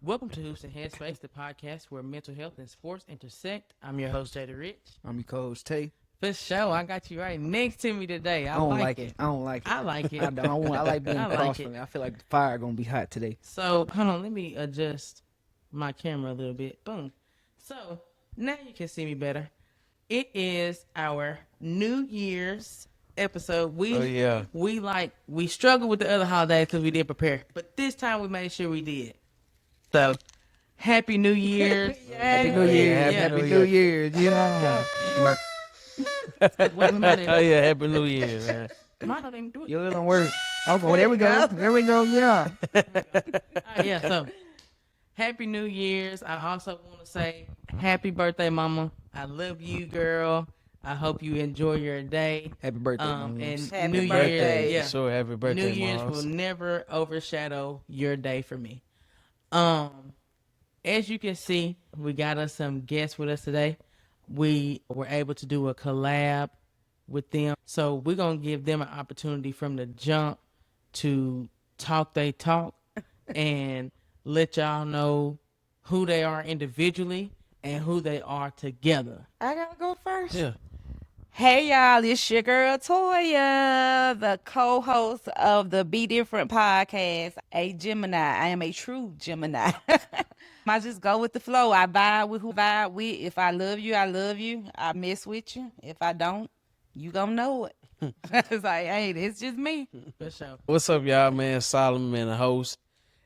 Welcome to Hoops and Headspace, the podcast where mental health and sports intersect. I'm your host, Jada Rich. I'm your co-host, Tay. For sure, I got you right next to me today. I don't like it. I don't like it. I like it. I like being across from it. I feel like the fire gonna be hot today. So, hold on, let me adjust my camera a little bit. Boom. So, now you can see me better. It is our New Year's episode. We struggled with the other holidays because we didn't prepare. But this time we made sure we did. So, Happy New Year's. Happy New Year. Happy New Year. Yeah. Wait a minute. Oh yeah, Happy New Year, man. Mine don't even do it. Yo, it don't work. Oh, there we go. There we go. Yeah. Yeah, so Happy New Year's. I also want to say happy birthday, Mama. I love you, girl. I hope you enjoy your day. Happy birthday, Mama. And Happy New birthday. Year's, yeah. Sure, happy birthday, New Year's Moms. will never overshadow your day for me. As you can see, we got us some guests with us today. We were able to do a collab with them. So we're going to give them an opportunity from the jump to talk they talk and let y'all know who they are individually and who they are together. I gotta go first. Yeah. Hey y'all, it's your girl Toya, the co-host of the Be Different podcast, a Gemini. I am a true Gemini. I just go with the flow. I vibe with who I vibe with. If I love you, I love you. I mess with you. If I don't, you gonna know it. It's like, hey, it's just me. For sure. What's up, y'all, man? Solomon, the host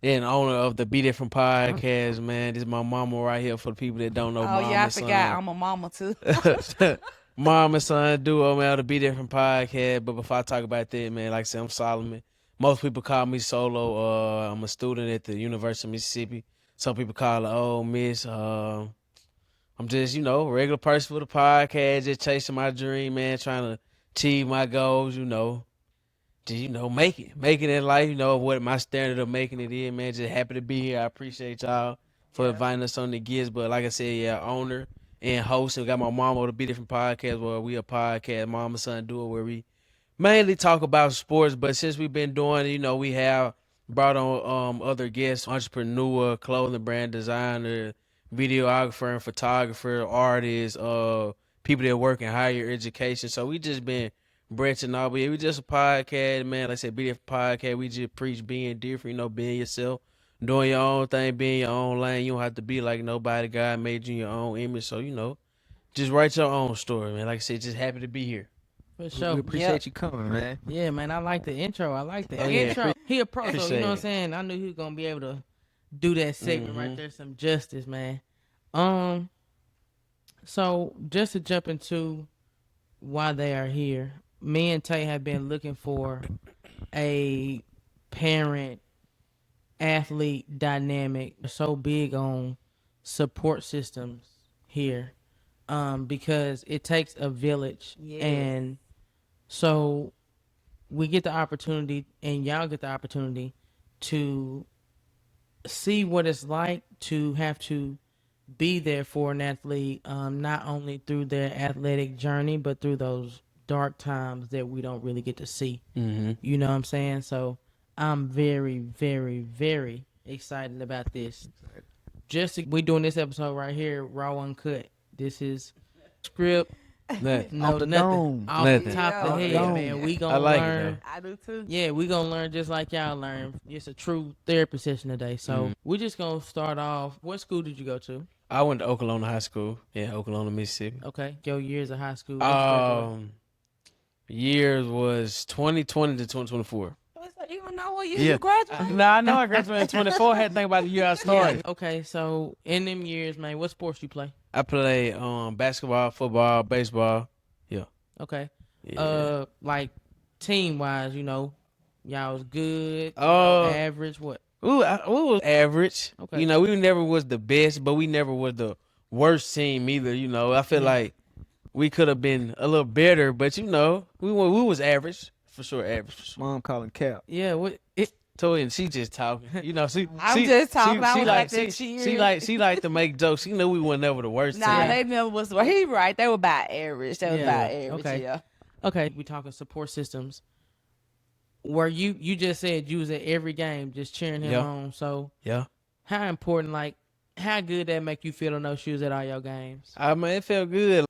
and owner of the Be Different podcast, man. This is my mama right here for the people that don't know. Oh Mom yeah, I and forgot I'm a mama too. son. Mom and son duo, man, the Be Different podcast. But before I talk about that, man, like I said, I'm Solomon. Most people call me Solo. I'm a student at the University of Mississippi. Some people call it Ole Miss. I'm just, a regular person for the podcast, just chasing my dream, man, trying to achieve my goals, just, make it in life, what my standard of making it is, man. Just happy to be here. I appreciate y'all for inviting us on the gigs. But like I said, yeah, owner and host. We got my mama to Be Different podcast, where we a podcast, mom and son duo, where we mainly talk about sports. But since we've been doing it, we have brought on other guests, entrepreneur, clothing brand designer, videographer and photographer, artists, people that work in higher education. So we just been branching out. But yeah, we just a podcast, man. Like I said, Be Different podcast. We just preach being different, being yourself, doing your own thing, being your own lane. You don't have to be like nobody. God made you in your own image. So, just write your own story, man. Like I said, just happy to be here. For sure. We appreciate you coming, man. Yeah, man, I like the intro. I like the Oh, yeah. intro. He approached, so, you Appreciate know what I'm it. saying? I knew he was going to be able to do that segment right there, some justice, man. So just to jump into why they are here, me and Tay have been looking for a parent-athlete dynamic. We're so big on support systems here because it takes a village. Yes. And so we get the opportunity, and y'all get the opportunity to see what it's like to have to be there for an athlete, not only through their athletic journey, but through those dark times that we don't really get to see. Mm-hmm. You know what I'm saying? So I'm very, very, very excited about this. We doing this episode right here, raw uncut. This is script. Nothing. No, Off the nothing. dome. Off Nothing. the top of the Off the head, dome. man. We I gonna like it, learn. I do too. Yeah, we gonna learn just like y'all learn. It's a true therapy session today. So we're just gonna start off. What school did you go to? I went to Oklahoma High School. Yeah, Oklahoma, Mississippi. Okay, your years of high school. What'd you graduate? Years was 2020 to 2024. You don't know what year Yeah. you graduated? Nah, I know I graduated in 24. I had to think about the year I started. Okay, so in them years, man, what sports you play? I play basketball, football, baseball. Okay, Yeah. like team wise, y'all was good, Oh. average, what? We was average. Okay. We never was the best, but we never was the worst team either. I feel like we could have been a little better, but we was average for sure. Average for sure. Mom calling cap. Yeah, Toy and she just talking. I'm just talking. I was like that cheer. She like to make jokes. She knew we were never the worst Nah, team. they never was. Well, he right. They were about average. They were Yeah, about average. okay. Yeah. Okay, we talking support systems. Where you just said you was at every game just cheering him Yeah. on. So Yeah. how important, like, how good that make you feel in those shoes at all your games? I mean, it felt good.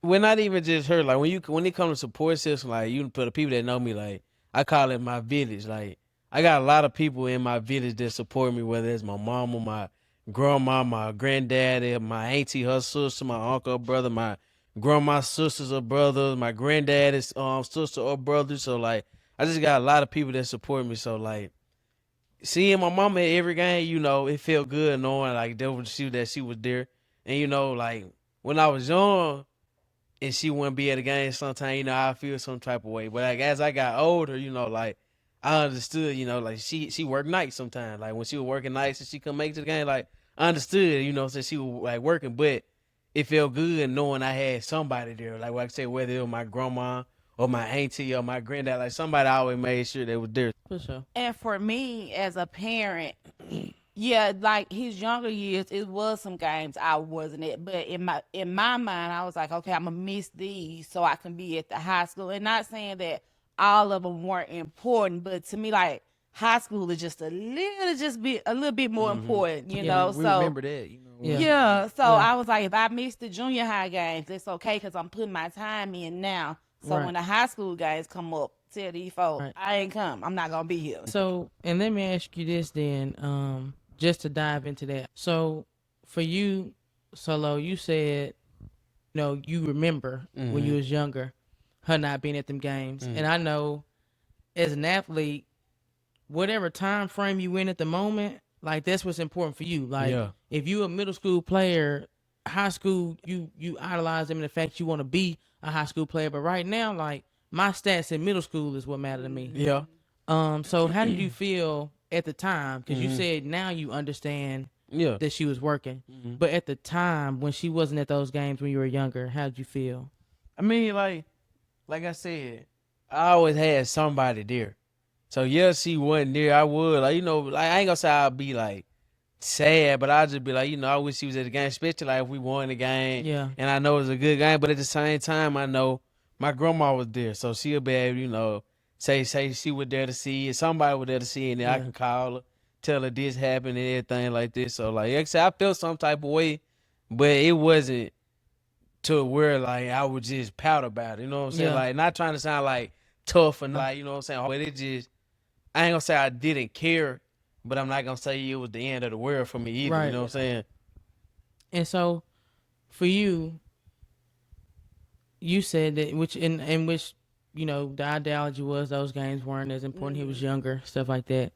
We're not even just her. Like when it comes to support system, like you put the people that know me, like I call it my village. Like I got a lot of people in my village that support me, whether it's my mama, my grandma, my granddaddy, my auntie, her sister, my uncle, her brother, my grandma's sisters or brothers, my granddaddy's sister or brother. So like I just got a lot of people that support me. So like seeing my mama at every game, you know, it felt good knowing like that she was there. And you know, like when I was young and she wouldn't be at the game sometimes, you know, I feel some type of way. But like as I got older, you know, like I understood, you know, like she worked nights sometimes. Like when she was working nights and she couldn't make it to the game, like I understood, you know, since she was like working, but it felt good knowing I had somebody there. Like I said, whether it was my grandma or my auntie or my granddad, like somebody always made sure they was there. For sure. And for me as a parent, yeah, like his younger years, it was some games I wasn't at. But in my mind, I was like, okay, I'm gonna miss these so I can be at the high school. And not saying that all of them weren't important, but to me, like high school is just a little bit more important, you know. We so remember that, you know. yeah. So I was like, if I missed the junior high games, it's okay because I'm putting my time in now. So when the high school guys come up, tell these folks, I ain't come. I'm not gonna be here. So, and let me ask you this then, just to dive into that. So, for you, Solo, you said, you know, you remember when you was younger, her not being at them games, and I know, as an athlete, whatever time frame you in at the moment, like that's what's important for you. Like, if you a middle school player, high school, you idolize them in the fact you want to be a high school player. But right now, like my stats in middle school is what matter to me. Yeah. So how did you feel at the time? Because you said now you understand that she was working. But at the time when she wasn't at those games when you were younger, how did you feel? I mean, like I said, I always had somebody there. So yeah, she wasn't there. I would, like, you know, like I ain't gonna say I'd be like sad, but I'd just be like, you know, I wish she was at the game, especially like if we won the game. Yeah. And I know it was a good game, but at the same time, I know my grandma was there, so she'll be able, you know, say she was there to see it. Somebody was there to see it, and then I can call her, tell her this happened and everything like this. So like I said, I felt some type of way, but it wasn't to where like I would just pout about it. You know what I'm saying? Like not trying to sound like tough and like, you know what I'm saying? But it just, I ain't gonna say I didn't care, but I'm not gonna say it was the end of the world for me either. Right. You know what I'm saying? And so, for you, you said that which, you know, the ideology was those games weren't as important. He was younger, stuff like that.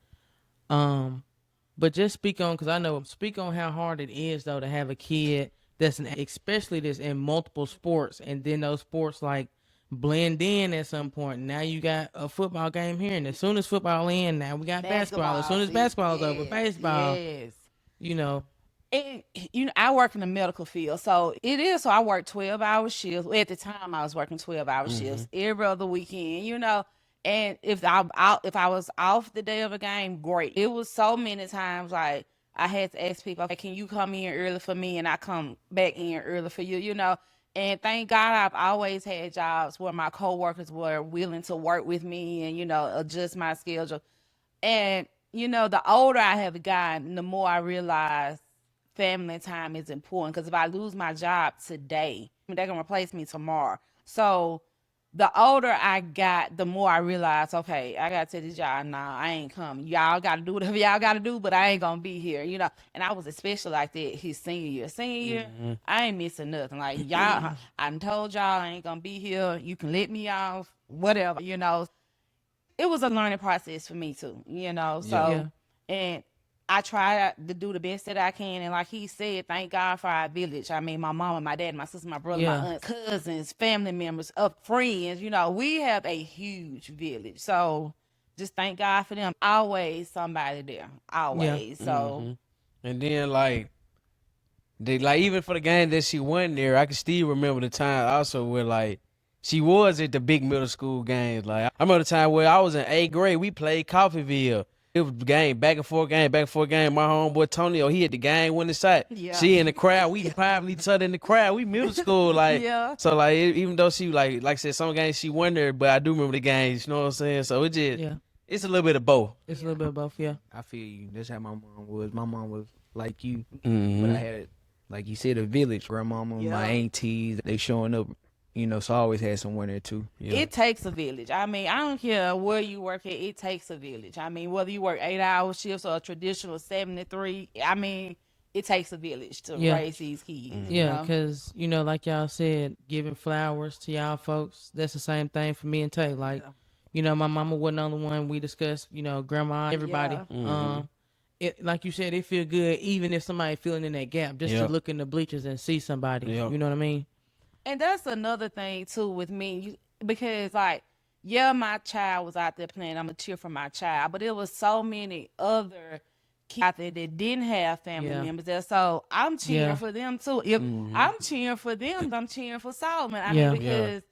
But just speak on how hard it is though to have a kid especially this in multiple sports, and then those sports like blend in at some point. Now you got a football game here, and as soon as football in, now we got basketball. As soon as basketball is over, baseball. Yes. You know. And, you know, I work in the medical field, so it is. So I work 12-hour shifts. Well, at the time, I was working 12-hour shifts every other weekend. You know, and if I was off the day of a game, great. It was so many times like I had to ask people, okay, can you come in early for me, and I come back in early for you. You know. And thank God I've always had jobs where my coworkers were willing to work with me and, you know, adjust my schedule. And, you know, the older I have gotten, the more I realize family time is important. Because if I lose my job today, they're going to replace me tomorrow. So the older I got, the more I realized, okay, I got to tell this y'all, nah, I ain't coming. Y'all got to do whatever y'all got to do, but I ain't going to be here, you know. And I was especially like that his senior year. Senior year, I ain't missing nothing. Like, y'all, I done told y'all I ain't going to be here. You can let me off, whatever, you know. It was a learning process for me, too, you know. So, and I try to do the best that I can. And like he said, thank God for our village. I mean, my mama, my dad, my sister, my brother, my aunt, cousins, family members, friends. You know, we have a huge village. So just thank God for them. Always somebody there. Always. So. And then like even for the game that she won there, I can still remember the time also where like she was at the big middle school games. Like I remember the time where I was in 8th grade, we played Coffeyville. It was back and forth game. My homeboy Tony, he had the game winning shot. Yeah. She in the crowd. We popping each other in the crowd. We middle school, like so. Like even though she like I said, some games she won there, but I do remember the games. You know what I'm saying? So it It's a little bit of both. It's a little bit of both, yeah. I feel you. That's how my mom was. My mom was like you, Mm-hmm. but I had, like you said, a village. Grandmama, my aunties, they showing up. So I always had someone there too. Yeah. It takes a village. I mean, I don't care where you work at. It takes a village. I mean, whether you work 8-hour shifts or a traditional 7-3, I mean, it takes a village to raise these kids. Yeah, because, like y'all said, giving flowers to y'all folks, that's the same thing for me and Tay. Like, my mama wasn't the only one we discussed, grandma, everybody. Yeah. It, like you said, it feel good even if somebody feeling in that gap, just to look in the bleachers and see somebody. You know what I mean? And that's another thing too with me, because my child was out there playing. I'm a cheer for my child, but there was so many other kids out there that didn't have family members there. So I'm cheering for them too. If I'm cheering for them, I'm cheering for Solomon. I mean, because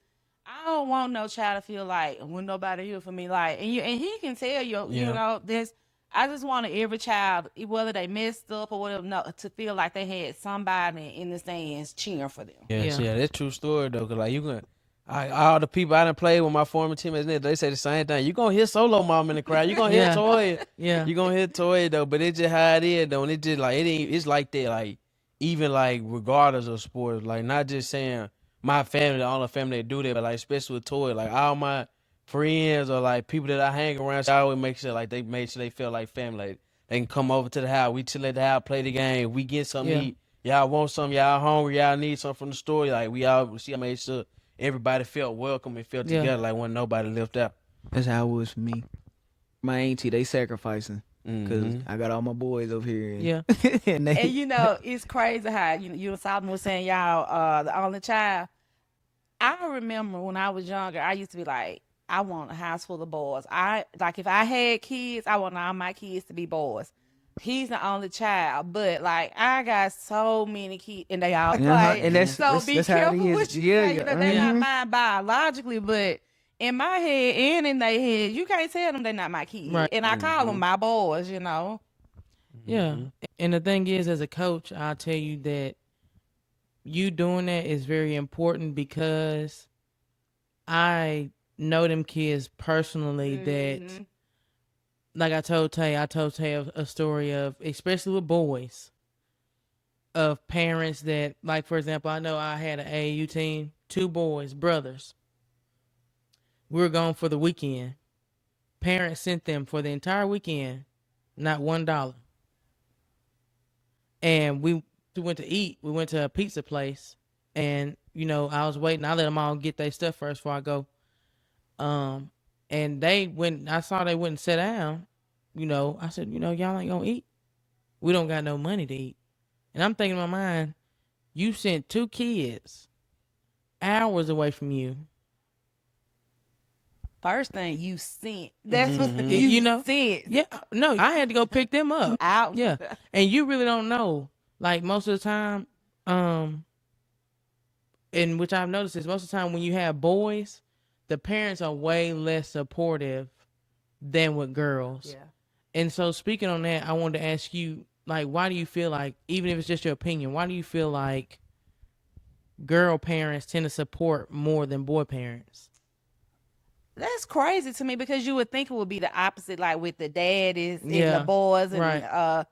I don't want no child to feel like when nobody here for me. Like, and he can tell you, this. I just wanted every child, whether they messed up or whatever, to feel like they had somebody in the stands cheering for them. Yeah, that's true story though. Cause like all the people I done played with my former teammates, they say the same thing. You gonna hear Solo Mom in the crowd. You gonna hear Toya. You gonna hear Toya though. But it's just how it is though. And it just like it ain't. It's like that. Like even like regardless of sports, like not just saying my family, the only family that do that, but like especially with Toya, like all my friends or like people that I hang around, so I always make sure like they make sure they feel like family. Like, they can come over to the house. We chill at the house, play the game. We get something to eat. Y'all want something? Y'all hungry? Y'all need something from the store? Like I made sure everybody felt welcome and felt together. Like when nobody left out. That's how it was for me. My auntie, they sacrificing because I got all my boys over here. And, and it's crazy how you and Solomon was saying y'all the only child. I remember when I was younger, I used to be like, I want a house full of boys. If I had kids, I want all my kids to be boys. He's the only child, but like I got so many kids, and they all like. And that's be careful what you say. They're not mine biologically, but in my head and in their head, you can't tell them they're not my kids. Right. And I call them my boys. Yeah, and the thing is, as a coach, I'll tell you that you doing that is very important because I know them kids personally that, like I told Tay a story of, especially with boys, of parents that, like, for example, I know I had an AAU team, 2 boys, brothers. We were gone for the weekend. Parents sent them for the entire weekend, not $1. And we went to eat. We went to a pizza place, and, I was waiting. I let them all get their stuff first before I go. And I saw they wouldn't sit down, I said, y'all ain't gonna eat. We don't got no money to eat. And I'm thinking in my mind, you sent 2 kids hours away from you. First thing you sent. That's what you sent. Yeah. No, I had to go pick them up. Out. Yeah. And you really don't know. Like most of the time, and which I've noticed is most of the time when you have boys, the parents are way less supportive than with girls. Yeah. And so speaking on that, I wanted to ask you, like, why do you feel like, even if it's just your opinion, why do you feel like girl parents tend to support more than boy parents? That's crazy to me because you would think it would be the opposite, like with the daddies and the boys. And,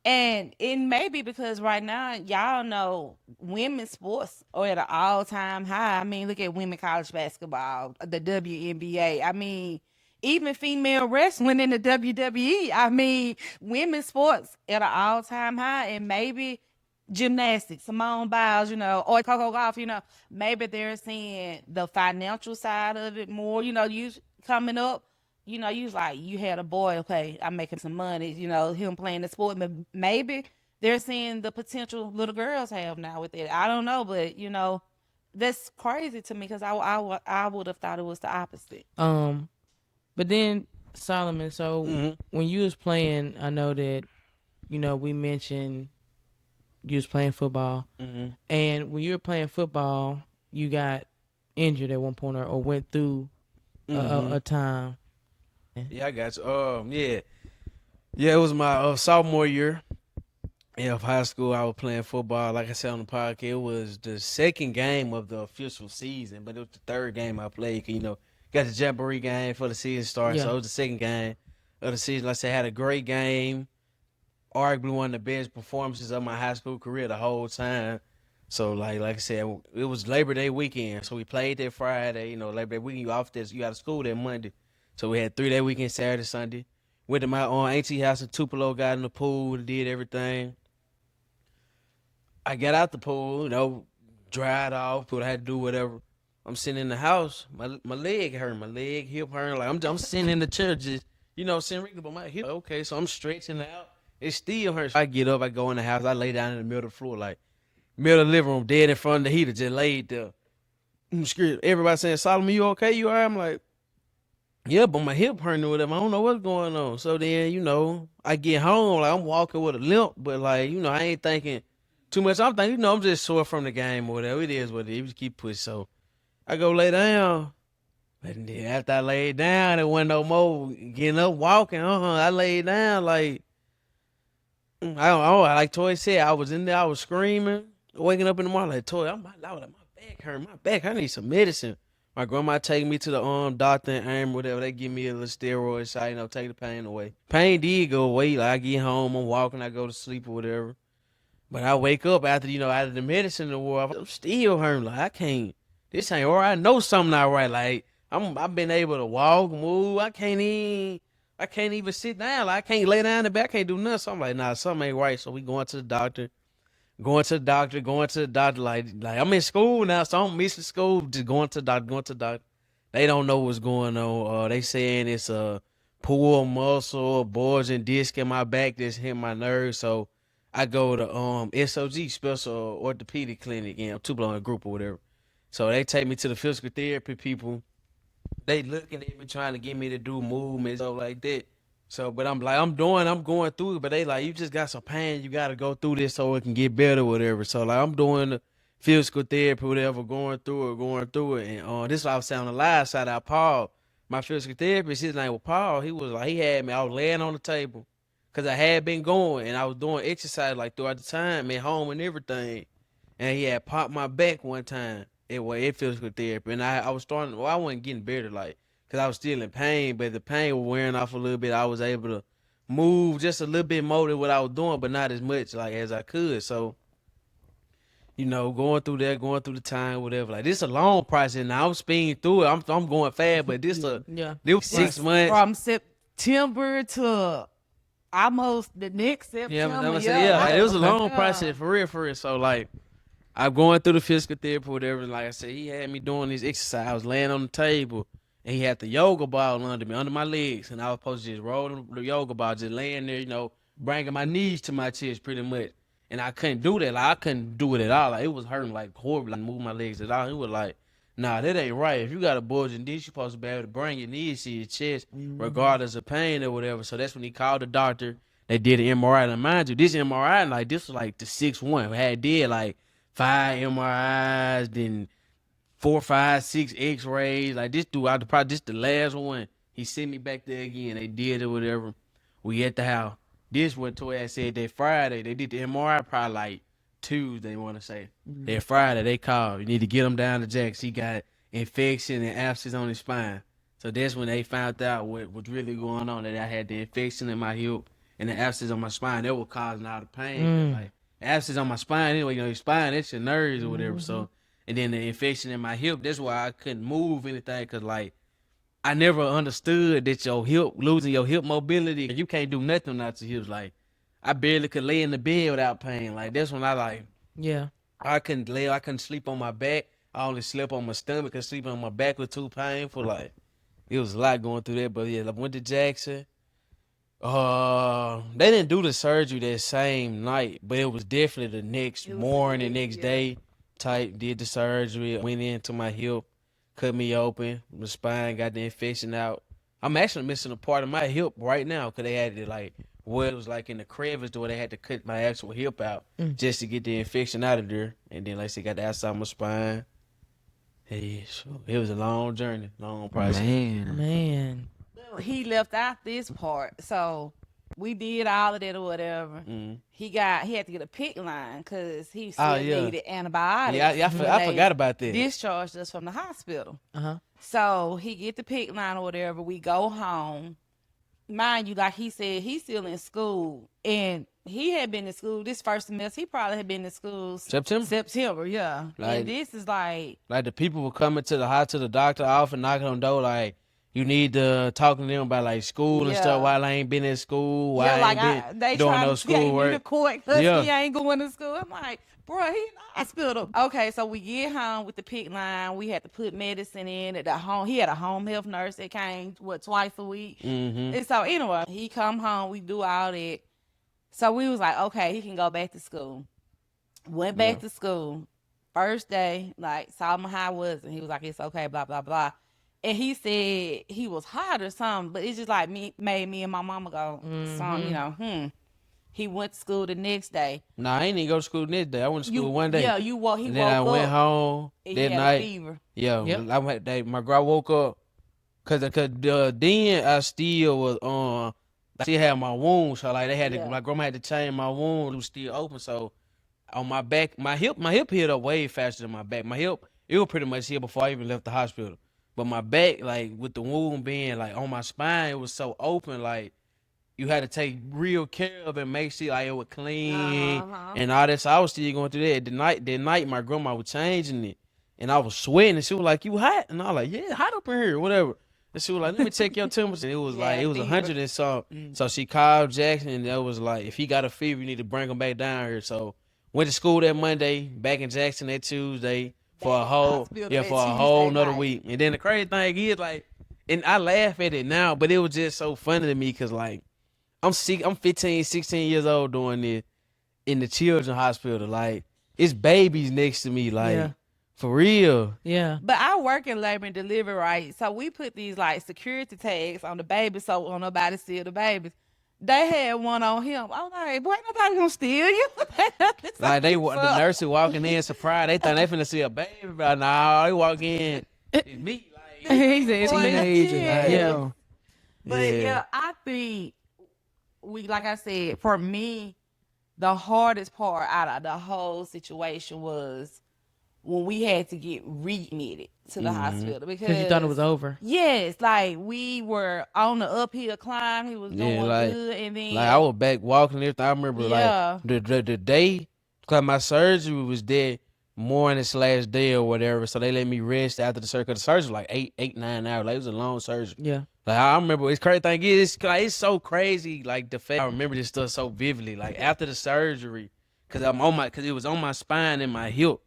and it may be because right now, y'all know women's sports are at an all-time high. I mean, look at women college basketball, the WNBA. I mean, even female wrestling in the WWE. I mean, women's sports at an all-time high. And maybe gymnastics, Simone Biles, or Coco Golf, maybe they're seeing the financial side of it more. You coming up, you was like, you had a boy, okay, I'm making some money, him playing the sport. But maybe they're seeing the potential little girls have now with it. I don't know, but, that's crazy to me because I would have thought it was the opposite. But then, Solomon, so when you was playing, I know that, we mentioned you was playing football. And when you were playing football, you got injured at one point or went through a time. Yeah, I got you. Yeah, it was my sophomore year of high school. I was playing football. Like I said on the podcast, it was the second game of the official season, but it was the third game I played. got the Jamboree game for the season start. Yeah. So it was the second game of the season. Like I said, I had a great game. Arguably one of the best performances of my high school career the whole time. So like I said, it was Labor Day weekend. So we played that Friday. You know, Labor Day weekend, you off this, you out of school that Monday. So we had 3-day weekend, Saturday, Sunday. Went to my auntie house in Tupelo, got in the pool, did everything. I got out the pool, you know, dried off, what I had to do, whatever. I'm sitting in the house, my leg hurt, my leg, hip hurt. Like I'm sitting in the chair, just sitting regular, but my hip. Okay, so I'm stretching out. It still hurts. I get up, I go in the house, I lay down in the middle of the floor, like middle of the living room, dead in front of the heater, just laid there. I'm scared. Everybody saying, Solomon, you okay? You all right? I'm like, yeah, but my hip hurting or whatever. I don't know what's going on. So then, I get home, like I'm walking with a limp, but like, I ain't thinking too much. I'm thinking, I'm just sore from the game or whatever. It is what it is. We just keep pushing. So I go lay down. And then after I laid down, there wasn't no more getting up, walking. I laid down like, I don't know. Like Toya said, I was in there, I was screaming, waking up in the morning like, Toya, my back hurt, my back, I need some medicine. My grandma take me to the doctor and aim whatever. They give me a little steroid shot, take the pain away. Pain did go away. Like I get home, I'm walking, I go to sleep or whatever. But I wake up after, out of the medicine in the world, I'm still hurting. Like I can't, this ain't all right. I know something not right. Like I've been able to walk, move. I can't even sit down. Like I can't lay down in the back. I can't do nothing. So I'm like, nah, something ain't right. So we going to the doctor. Like I'm in school now, so I'm missing school. Just going to the doctor. They don't know what's going on. They saying it's a pull muscle, bulging disc in my back that's hit my nerves. So I go to SOG, Special Orthopedic Clinic, Tupelo in a group or whatever. So they take me to the physical therapy people. They looking at me trying to get me to do movements, stuff like that. So, but I'm going through it, but they like, you just got some pain, you got to go through this so it can get better, whatever. So, like, I'm doing the physical therapy, whatever, going through it. And this is why I was saying on the live side, Paul, my physical therapist, his name was Paul. He was like, he had me, I was laying on the table because I had been going and I was doing exercise like throughout the time at home and everything. And he had popped my back one time. It physical therapy. And I was starting, I wasn't getting better, like, because I was still in pain, but the pain was wearing off a little bit. I was able to move just a little bit more than what I was doing, but not as much like as I could. So, going through the time, whatever. Like, this is a long process. Now I'm speeding through it. I'm going fast, but this was 6 months. From September to almost the next September. It was a long process for real. So, like, I'm going through the physical therapy, whatever. Like I said, he had me doing this exercise. I was laying on the table. And he had the yoga ball under my legs. And I was supposed to just roll the yoga ball, just laying there, bringing my knees to my chest pretty much. And I couldn't do that. Like, I couldn't do it at all. Like, it was hurting like horrible. Like, move my legs at all. It was like, nah, that ain't right. If you got a bulging disc, you're supposed to be able to bring your knees to your chest, regardless of pain or whatever. So that's when he called the doctor. They did an MRI. And mind you, this MRI, like, this was like the 6th one. I did like 5 MRIs, then 4, 5, 6 X-rays. Like this dude, probably just the last one. He sent me back there again. They did it, whatever. We at the house. This what Toya said that Friday. They did the MRI probably like Tuesday, want to say. That Friday, they called. You need to get him down to Jackson. He got infection and abscess on his spine. So that's when they found out what was really going on, that I had the infection in my hip and the abscess on my spine. That was causing all the pain. Like, abscess on my spine, anyway, your spine, it's your nerves or whatever. So, and then the infection in my hip, that's why I couldn't move anything, because, like, I never understood that losing your hip mobility, you can't do nothing without your hips. Like, I barely could lay in the bed without pain. Like, that's when I couldn't sleep on my back. I only slept on my stomach, because sleeping on my back was too painful. Like, it was a lot going through that. But yeah, I went to Jackson. They didn't do the surgery that same night, but it was definitely the next morning, next day type. Did the surgery, went into my hip, cut me open, the spine, got the infection out. I'm actually missing a part of my hip right now, because they had it like, it was like in the crevice where they had to cut my actual hip out just to get the infection out of there. And then, like I said, got the outside of my spine. Hey, so it was a long journey, long process. Man. He left out this part. So We did all of that or whatever. He had to get a PIC line because he still needed antibiotics. I forgot about that. Discharged us from the hospital. So he get the PIC line or whatever. We go home. Mind you, like he said, he's still in school, and he had been in school this first semester. He probably had been in school September, yeah. Like, and this is like the people were coming to the doctor often knocking on the door like, you need to talk to them about like school and stuff. While I ain't been in school, why I ain't been doing no schoolwork. The court he ain't going to school. I'm like, bro, he in the hospital. Okay, so we get home with the PIC line. We had to put medicine in at the home. He had a home health nurse that came twice a week. And so anyway, he come home. We do all that. So we was like, okay, he can go back to school. Went back to school. First day, like Solomon, how was it? He was like, it's okay, blah blah blah. And he said he was hot or something, but it's just like made me and my mama go, He went to school the next day. Nah, I ain't even go to school the next day. I went to school one day. Yeah, he woke up. Then I went home that night. Fever. Yeah, my girl woke up cause then I still was I still had my wound, so like they had to, my grandma had to change my wound. It was still open, so on my back, my hip healed up way faster than my back. My hip, it was pretty much healed before I even left the hospital. But my back, like with the wound being like on my spine, it was so open, like you had to take real care of it, make sure like it was clean and all that. So I was still going through that. That night, my grandma was changing it, and I was sweating, and she was like, "You hot?" And I was like, "Yeah, hot up in here, whatever." And she was like, "Let me check your temperature." It was like it was 100 and something. So she called Jackson, and that was like, if he got a fever, you need to bring him back down here. So went to school that Monday, back in Jackson that Tuesday. For a whole another week. And then the crazy thing is, like, and I laugh at it now, but it was just so funny to me because, like, I'm 15, 16 years old doing this in the children's hospital. Like, it's babies next to me, like, for real. Yeah. But I work in labor and delivery, right? So we put these, like, security tags on the baby so on nobody steal the babies. They had one on him. I was like, boy, ain't nobody gonna steal you. Like the nurse walking in surprised. They thought they finna see a baby, but nah, they walk in. It's me. Like, he said it's teenager. Yeah. But I think like I said, for me, the hardest part out of the whole situation was when we had to get readmitted to the hospital because you thought it was over. Yes, like we were on the uphill climb. He was doing good, and then like I was back walking and everything. I remember like the day, cause my surgery was there morning/day or whatever. So they let me rest after the surgery. Cause the surgery was like 9 hours. Like it was a long surgery. Yeah. Like I remember, it's crazy thing is, it's so crazy. Like the fact I remember this stuff so vividly. Like after the surgery, cause it was on my spine and my hip.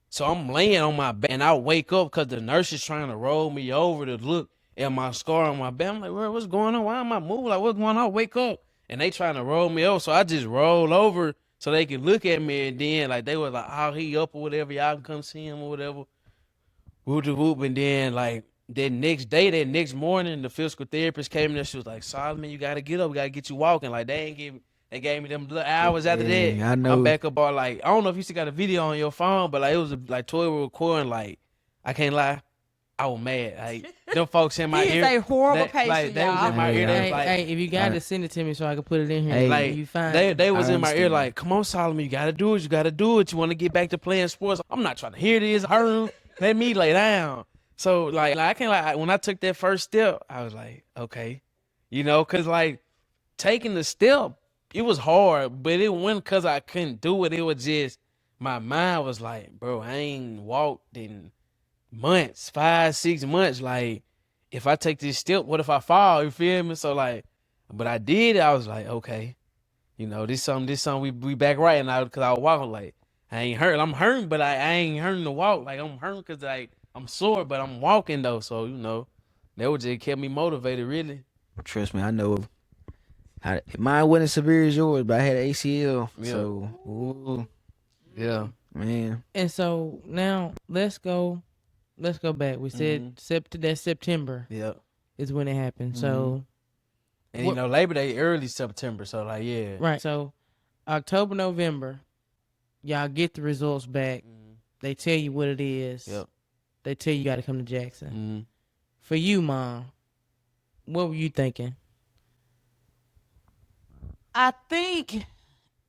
So I'm laying on my back, and I wake up because the nurse is trying to roll me over to look at my scar on my back. I'm like, what's going on? Why am I moving? Like, what's going on? Wake up. And they trying to roll me over. So I just roll over so they can look at me. And then, like, they was like, oh, he up or whatever. Y'all can come see him or whatever. Whoop. And then, like, that next morning, the physical therapist came in there. She was like, Solomon, you got to get up. We got to get you walking. Like, they gave me them little hours after that. I know. I'm back up all like, I don't know if you still got a video on your phone, but like it was like Toya was recording. Like, I can't lie, I was mad. Like them folks in my ear. He's a horrible patient, like, they was in my ear. They was like, hey, if you got to send it to me so I can put it in here. Hey, like you find they was in my ear like, come on, Solomon, you gotta do it. You gotta do it. You want to get back to playing sports? I'm not trying to hear this. Let me lay down. So like I can't like when I took that first step, I was like, okay, cause like taking the step. It was hard, but it wasn't because I couldn't do it. It was just my mind was like, bro, I ain't walked in months, 5-6 months. Like, if I take this step, what if I fall? You feel me? So like, but I did. I was like, okay, this something we back right now because I was walking like I ain't hurt. I'm hurting, but I ain't hurting to walk. Like I'm hurting because like I'm sore, but I'm walking though. So that would just kept me motivated. Really. Trust me, I know. Mine wasn't as severe as yours, but I had an ACL. Yeah. So, yeah, man. And so now let's go back. We said September. Yeah, is when it happened. So, and Labor Day early September. So like, yeah, right. So October, November, y'all get the results back. They tell you what it is. Yep. They tell you got to come to Jackson. For you, Mom, what were you thinking? I think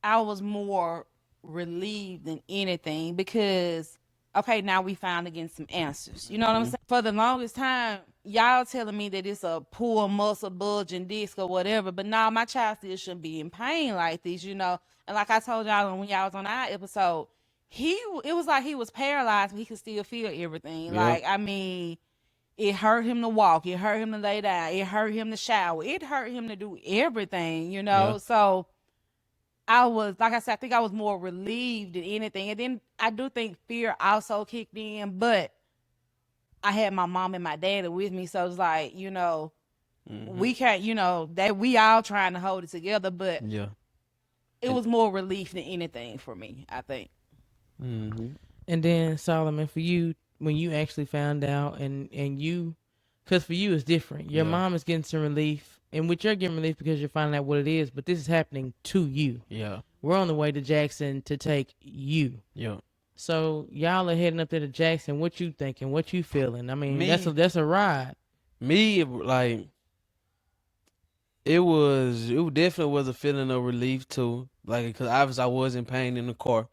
I was more relieved than anything because, okay, now we found again some answers. You know what I'm saying? For the longest time, y'all telling me that it's a poor muscle bulging disc or whatever, but now my child still shouldn't be in pain like this, you know? And like I told y'all when y'all was on our episode, it was like he was paralyzed, but he could still feel everything. Yep. Like, I mean, it hurt him to walk. It hurt him to lay down. It hurt him to shower. It hurt him to do everything, you know? Yeah. So I was, like I said, I think I was more relieved than anything. And then I do think fear also kicked in, but I had my mom and my dad with me. So it's like, you know, we can't, you know, that we all trying to hold it together, but Yeah. it was more relief than anything for me, I think. Mm-hmm. And then Solomon, for you, when you actually found out and you, because for you it's different. Your mom is getting some relief, and which you're getting relief because you're finding out what it is, but this is happening to you. Yeah. We're on the way to Jackson to take you. Yeah. So y'all are heading up there to Jackson. What you thinking? What you feeling? I mean, that's a ride. Me, like, it definitely was a feeling of relief too. Like, because obviously I was in pain in the car.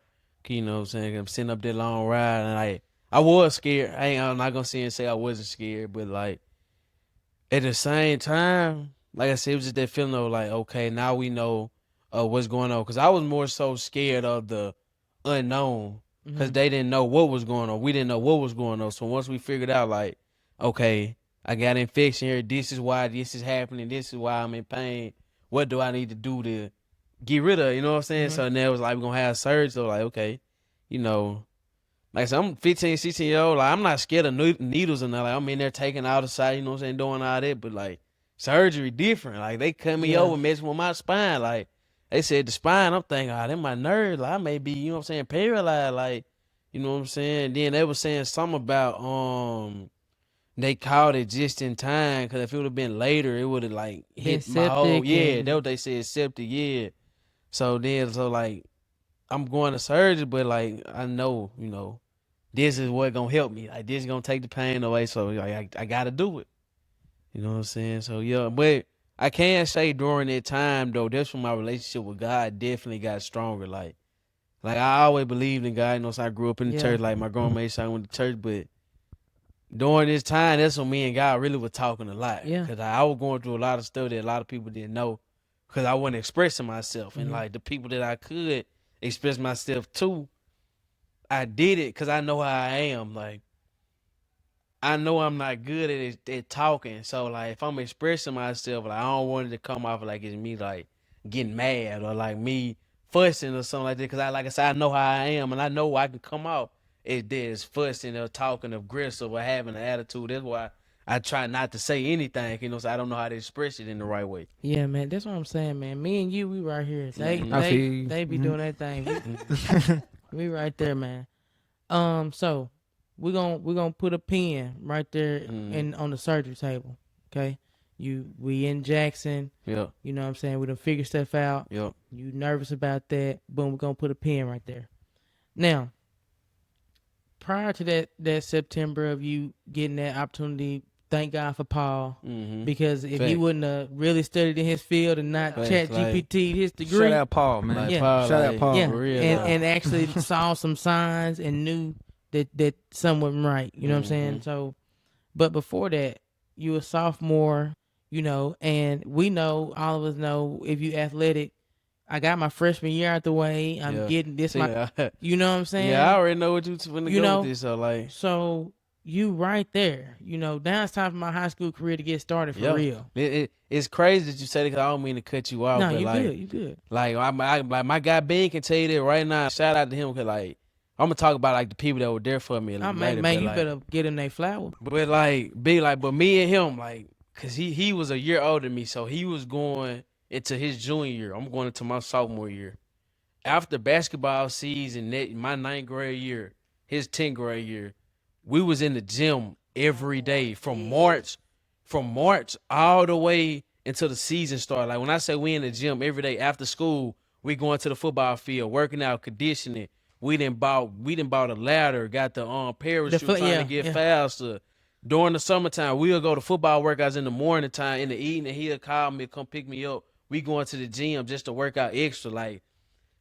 You know what I'm saying? I'm sitting up that long ride, and I was scared. I'm not gonna sit and say I wasn't scared, but like at the same time, like I said, it was just that feeling of like, okay, now we know what's going on. Because I was more so scared of the unknown, because they didn't know what was going on. We didn't know what was going on. So once we figured out, like, okay, I got an infection here. This is why this is happening. This is why I'm in pain. What do I need to do to get rid of it? You know what I'm saying? So now it was like, we're going to have surgery. So like, okay, you know, like I said, I'm 15, 16 years old. Like, I'm not scared of needles and nothing. Like, I'm in there taking out the side, you know what I'm saying, doing all that. But like, surgery different. Like, they cut me over, messing with my spine. Like, they said the spine, I'm thinking, them my nerves. Like, I may be, you know what I'm saying, paralyzed. Like, you know what I'm saying? Then they were saying something about, they called it just in time, because if it would have been later, it would have, like, hit my whole, that's what they said, septic, So then, like, I'm going to surgery, but, like, I know, you know, this is what gonna help me. Like, this is gonna take the pain away, so, like, I gotta do it. You know what I'm saying? So, yeah, but I can say during that time, though, that's when my relationship with God definitely got stronger. Like I always believed in God. You know, so I grew up in the church. Like, my grandma said I went to church, but during this time, that's when me and God really were talking a lot. Yeah. Because I was going through a lot of stuff that a lot of people didn't know, because I wasn't expressing myself. And, like, the people that I could express myself to, I did it because I know how I am. Like, I know I'm not good at talking. So, like, if I'm expressing myself, like, I don't want it to come off like it's me, like, getting mad or, like, me fussing or something like that. Because, like I said, I know how I am, and I know I can come out as fussing or talking aggressive or having an attitude. That's why I try not to say anything, you know, so I don't know how to express it in the right way. Yeah, man, that's what I'm saying, man. Me and you, we right here. They be doing that thing. We right there, man. So we're gonna put a pin right there on the surgery table. Okay. We in Jackson. Yeah. You know what I'm saying? We done figure stuff out. Yeah. You nervous about that. Boom, we're gonna put a pin right there. Now, prior to that September of you getting that opportunity, thank God for Paul. Because if he wouldn't have really studied in his field and not chat GPT his degree. Shout out Paul, man. Like, Shout out Paul. Yeah. For real, and actually saw some signs and knew that something wasn't right. You know what I'm saying? So, but before that, you were a sophomore, you know, and we know, all of us know, if you athletic, I got my freshman year out the way. I'm getting this. You know what I'm saying? Yeah, I already know what when to go with this. So, like, so you right there. You know, now it's time for my high school career to get started for real. It's crazy that you say that, because I don't mean to cut you off. No, but, you like, good. You good. Like, my guy Ben can tell you that right now. Shout out to him, because, like, I'm gonna talk about, like, the people that were there for me. Man, but, you like, better get him their flower. But, like, but me and him, like, cause he was a year older than me, so he was going into his junior year. I'm going into my sophomore year. After basketball season, my 9th grade year, his 10th grade year, we was in the gym every day from March all the way until the season started. Like, when I say we in the gym every day after school, we going to the football field, working out, conditioning. We done bought a ladder, got the parachute, trying to get faster. During the summertime, we'll go to football workouts in the morning time. In the evening, he'll call me, come pick me up. we going to the gym just to work out extra. Like,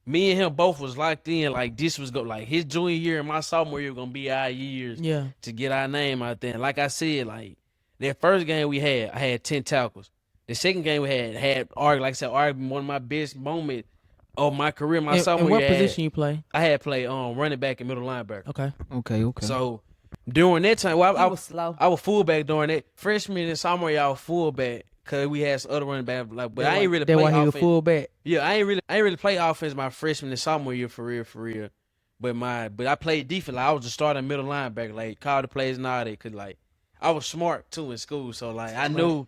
me and him both was locked in. Like, this was like his junior year and my sophomore year gonna be our years to get our name out there. And like I said, like, that first game we had, I had 10 tackles. The second game we had like I said, arguably one of my best moments of my career. My sophomore year. And what position you play? I had played running back and middle linebacker. Okay. So during that time, I was slow. I was fullback during that freshman and sophomore year. I was fullback because we had some other running back. Like, but I ain't really play offense. Fullback. Yeah, I ain't really play offense my freshman and sophomore year for real. But I played defense. Like, I was just starting middle linebacker. Like, call the plays and all that. Cause like I was smart too in school. So like I knew.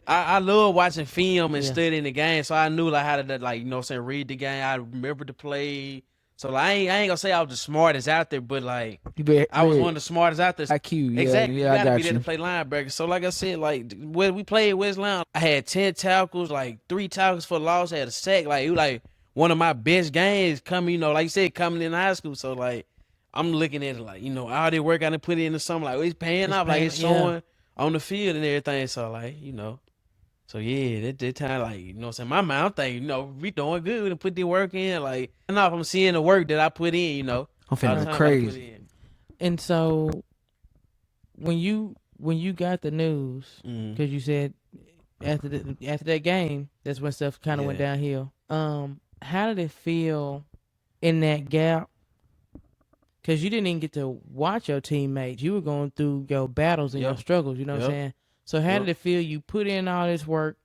I love watching film and studying the game, so I knew like how to, like, you know what I'm saying, read the game. I remember the play. So like I ain't gonna say I was the smartest out there, but like I was one of the smartest out there. IQ, yeah, exactly. Yeah, you gotta I got be there to play linebacker. So like I said, like when we played West Lounge, I had 10 tackles, like 3 tackles for loss, I had a sack. Like it was like one of my best games coming, you know, like you said, coming in high school. So like I'm looking at it like, you know, all the work I done put into something, like it's paying off, like it's showing on the field and everything. So like, you know. So yeah, that time, like, you know what I'm saying, my mind, I'm thinking, you know, we doing good, we done put the work in, like, I know if I'm seeing the work that I put in, you know. I'm feeling crazy. And so when you got the news, because you said after that game, that's when stuff kind of went downhill. How did it feel in that gap? Because you didn't even get to watch your teammates. You were going through your battles and your struggles, you know what I'm saying? So how did it feel? You put in all this work,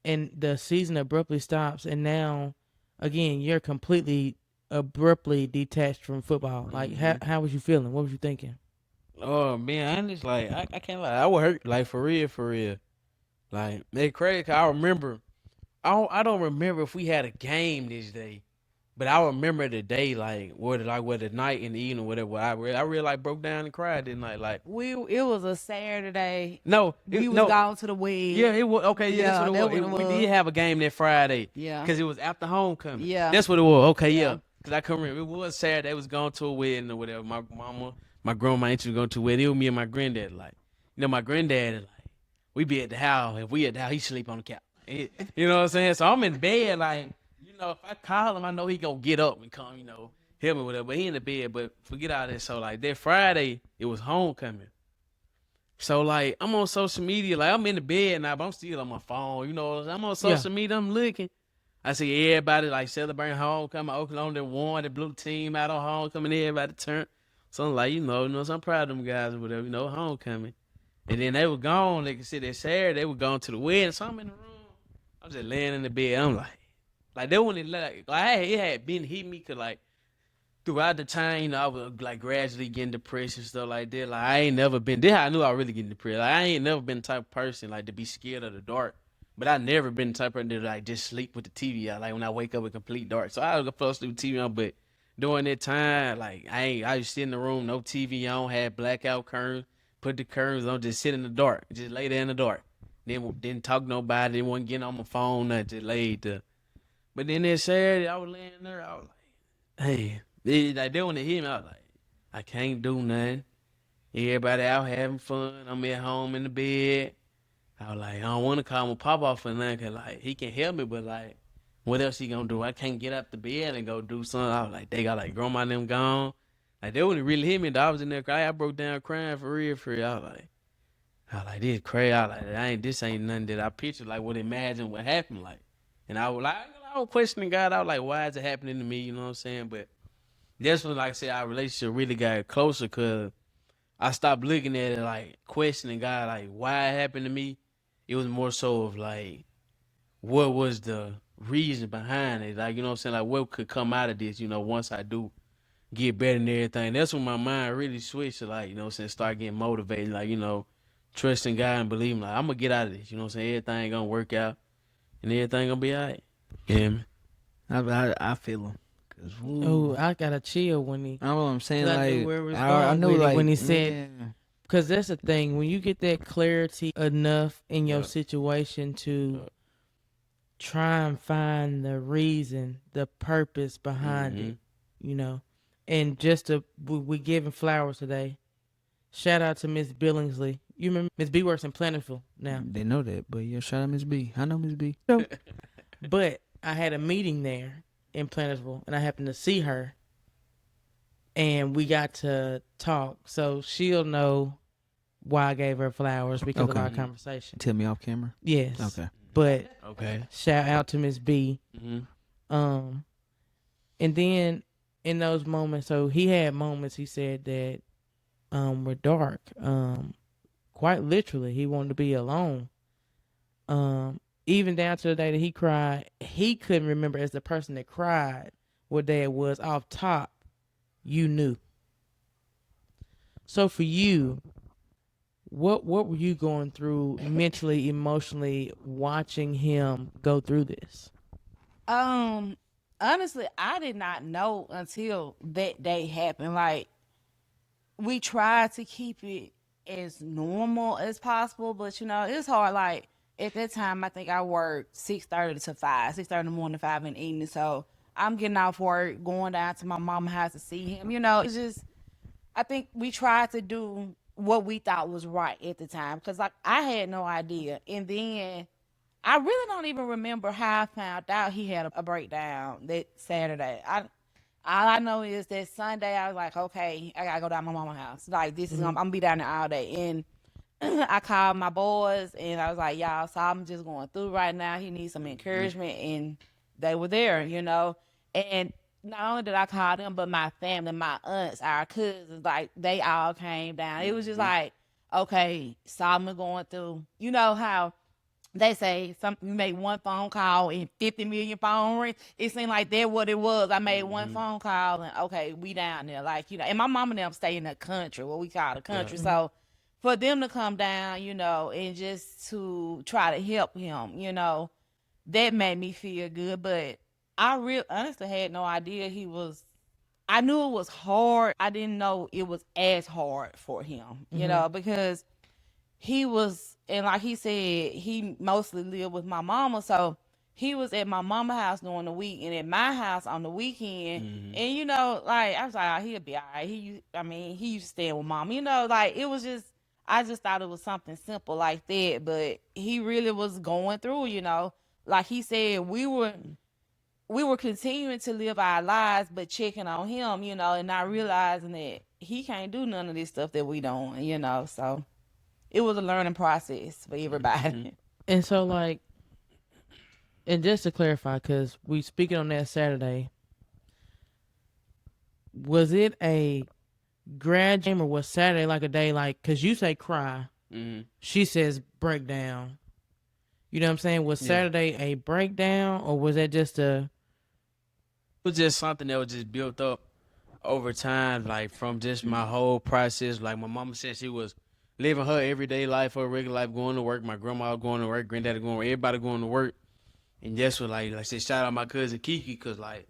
and the season abruptly stops, and now, again, you're completely abruptly detached from football. Like, how was you feeling? What was you thinking? Oh, man, honest, like, I can't lie. I was hurt, like, for real. Like, it's crazy, 'cause I remember, I don't remember if we had a game this day. But I remember the day, like, where the night and the evening, whatever. I really like broke down and cried that night. Like, it was a Saturday. No, we was gone to the wedding. Yeah, it was okay. Yeah, that's what it was. We did have a game that Friday. Yeah, because it was after homecoming. Yeah, that's what it was. Okay, yeah. Because I couldn't remember. It was Saturday. They was going to a wedding or whatever. My mama, my grandma, my auntie was going to a wedding. It was me and my granddad. Like, you know, my granddad, like, we be at the house. If we at the house, he sleep on the couch. You know what I'm saying? So I'm in bed, like. You know, if I call him, I know he gonna get up and come, you know, help me with it. But he in the bed. But forget all that. So like that Friday, it was homecoming. So like I'm on social media, like I'm in the bed now, but I'm still on my phone. You know, I'm on social media. I'm looking. I see everybody like celebrating homecoming. Oklahoma won the blue team out on homecoming. Everybody turned. So I'm like, you know, so I'm proud of them guys or whatever. You know, homecoming. And then they were gone. They could see that Saturday. They were going to the wedding. So I'm in the room. I'm just laying in the bed. I'm like that when it it had been hitting me, cause like throughout the time, you know, I was like gradually getting depressed and stuff like that. Like I ain't never been. This how I knew I was really getting depressed. Like I ain't never been the type of person like to be scared of the dark. But I never been the type of person to like just sleep with the TV out. Like when I wake up with complete dark. So I was fall asleep with TV on. But during that time, like I used to sit in the room, no TV on, had blackout curtains, put the curtains on, just sit in the dark, just lay there in the dark. Then didn't talk to nobody, didn't want to get on my phone, nothing, just laid there. But then that Saturday, I was laying there, I was like, hey, like they want to hit me, I was like, I can't do nothing. Everybody out having fun. I'm at home in the bed. I was like, I don't want to call my pop off for nothing, cause like he can help me, but like, what else he gonna do? I can't get up the bed and go do something. I was like, they got like grandma and them gone. Like they wouldn't really hit me. I was in there crying. I broke down crying for real. I was like, this crazy. I was like, this ain't nothing that I pictured. Like, would imagine what happened. Like, and I was like, I was questioning God. I was like, why is it happening to me? You know what I'm saying? But that's when, like I said, our relationship really got closer, cause I stopped looking at it like questioning God, like why it happened to me. It was more so of like, what was the reason behind it? Like, you know what I'm saying? Like, what could come out of this, you know, once I do get better and everything. That's when my mind really switched to like, you know what I'm saying, start getting motivated, like, you know, trusting God and believing, like, I'm going to get out of this. You know what I'm saying? Everything going to work out and everything going to be all right. Yeah, man. I feel him. Oh, I got a chill when he. I know what I'm saying. Like, I know, like when he said, yeah. Because that's the thing. When you get that clarity enough in your situation to try and find the reason, the purpose behind it, you know. And just to, we giving flowers today. Shout out to Miss Billingsley. You remember Miss B works in Plentiful now. They know that, but yeah, shout out Miss B. I know Miss B. But I had a meeting there in Plentiful, and I happened to see her, and we got to talk. So she'll know why I gave her flowers because of our conversation. Tell me off camera. Yes. Okay. But Okay. shout out to Miss B. Mm-hmm. And then in those moments, so he had moments. He said that were dark. Quite literally, he wanted to be alone. Even down to the day that he cried, he couldn't remember as the person that cried what day it was. Off top, you knew. So for you, what were you going through mentally, emotionally, watching him go through this? Honestly, I did not know until that day happened. Like, we tried to keep it as normal as possible, but it's hard. Like, at that time, I think I worked 6:30 to 5, 6:30 in the morning to 5 in the evening. So I'm getting off work, going down to my mama's house to see him. It's just, I think we tried to do what we thought was right at the time, because like I had no idea. And then I really don't even remember how I found out he had a breakdown that Saturday. All I know is that Sunday I was like, okay, I gotta go down to my mama's house. Like, this is I'm gonna be down there all day. And I called my boys and I was like, y'all, so I'm just going through right now. He needs some encouragement. And they were there, And not only did I call them, but my family, my aunts, our cousins, like, they all came down. It was just like, okay, Solomon going through, you know how they say you make one phone call and 50 million phone rings. It seemed like that what it was. I made one phone call and okay, we down there. Like, and my mom and them stay in the country, what we call the country. So for them to come down, and just to try to help him, that made me feel good. But I honestly had no idea I knew it was hard. I didn't know it was as hard for him, because he was, and like he said, he mostly lived with my mama. So he was at my mama's house during the week and at my house on the weekend. And, like, I was like, oh, he'll be all right. He used to stay with mom, like, it was just, I just thought it was something simple like that. But he really was going through, like he said, we were continuing to live our lives, but checking on him, and not realizing that he can't do none of this stuff that we doing, so it was a learning process for everybody. And so, like, and just to clarify, because we speaking on that Saturday, was it a grad jam or was Saturday like a day, like, because you say cry, she says breakdown. You know what I'm saying? Was Saturday a breakdown, or was that just it was just something that was just built up over time, like from just my whole process. Like, my mama said she was living her everyday life, her regular life, going to work. My grandma going to work, granddaddy going to work, everybody going to work. And that's what, like I said, shout out my cousin Kiki, because, like,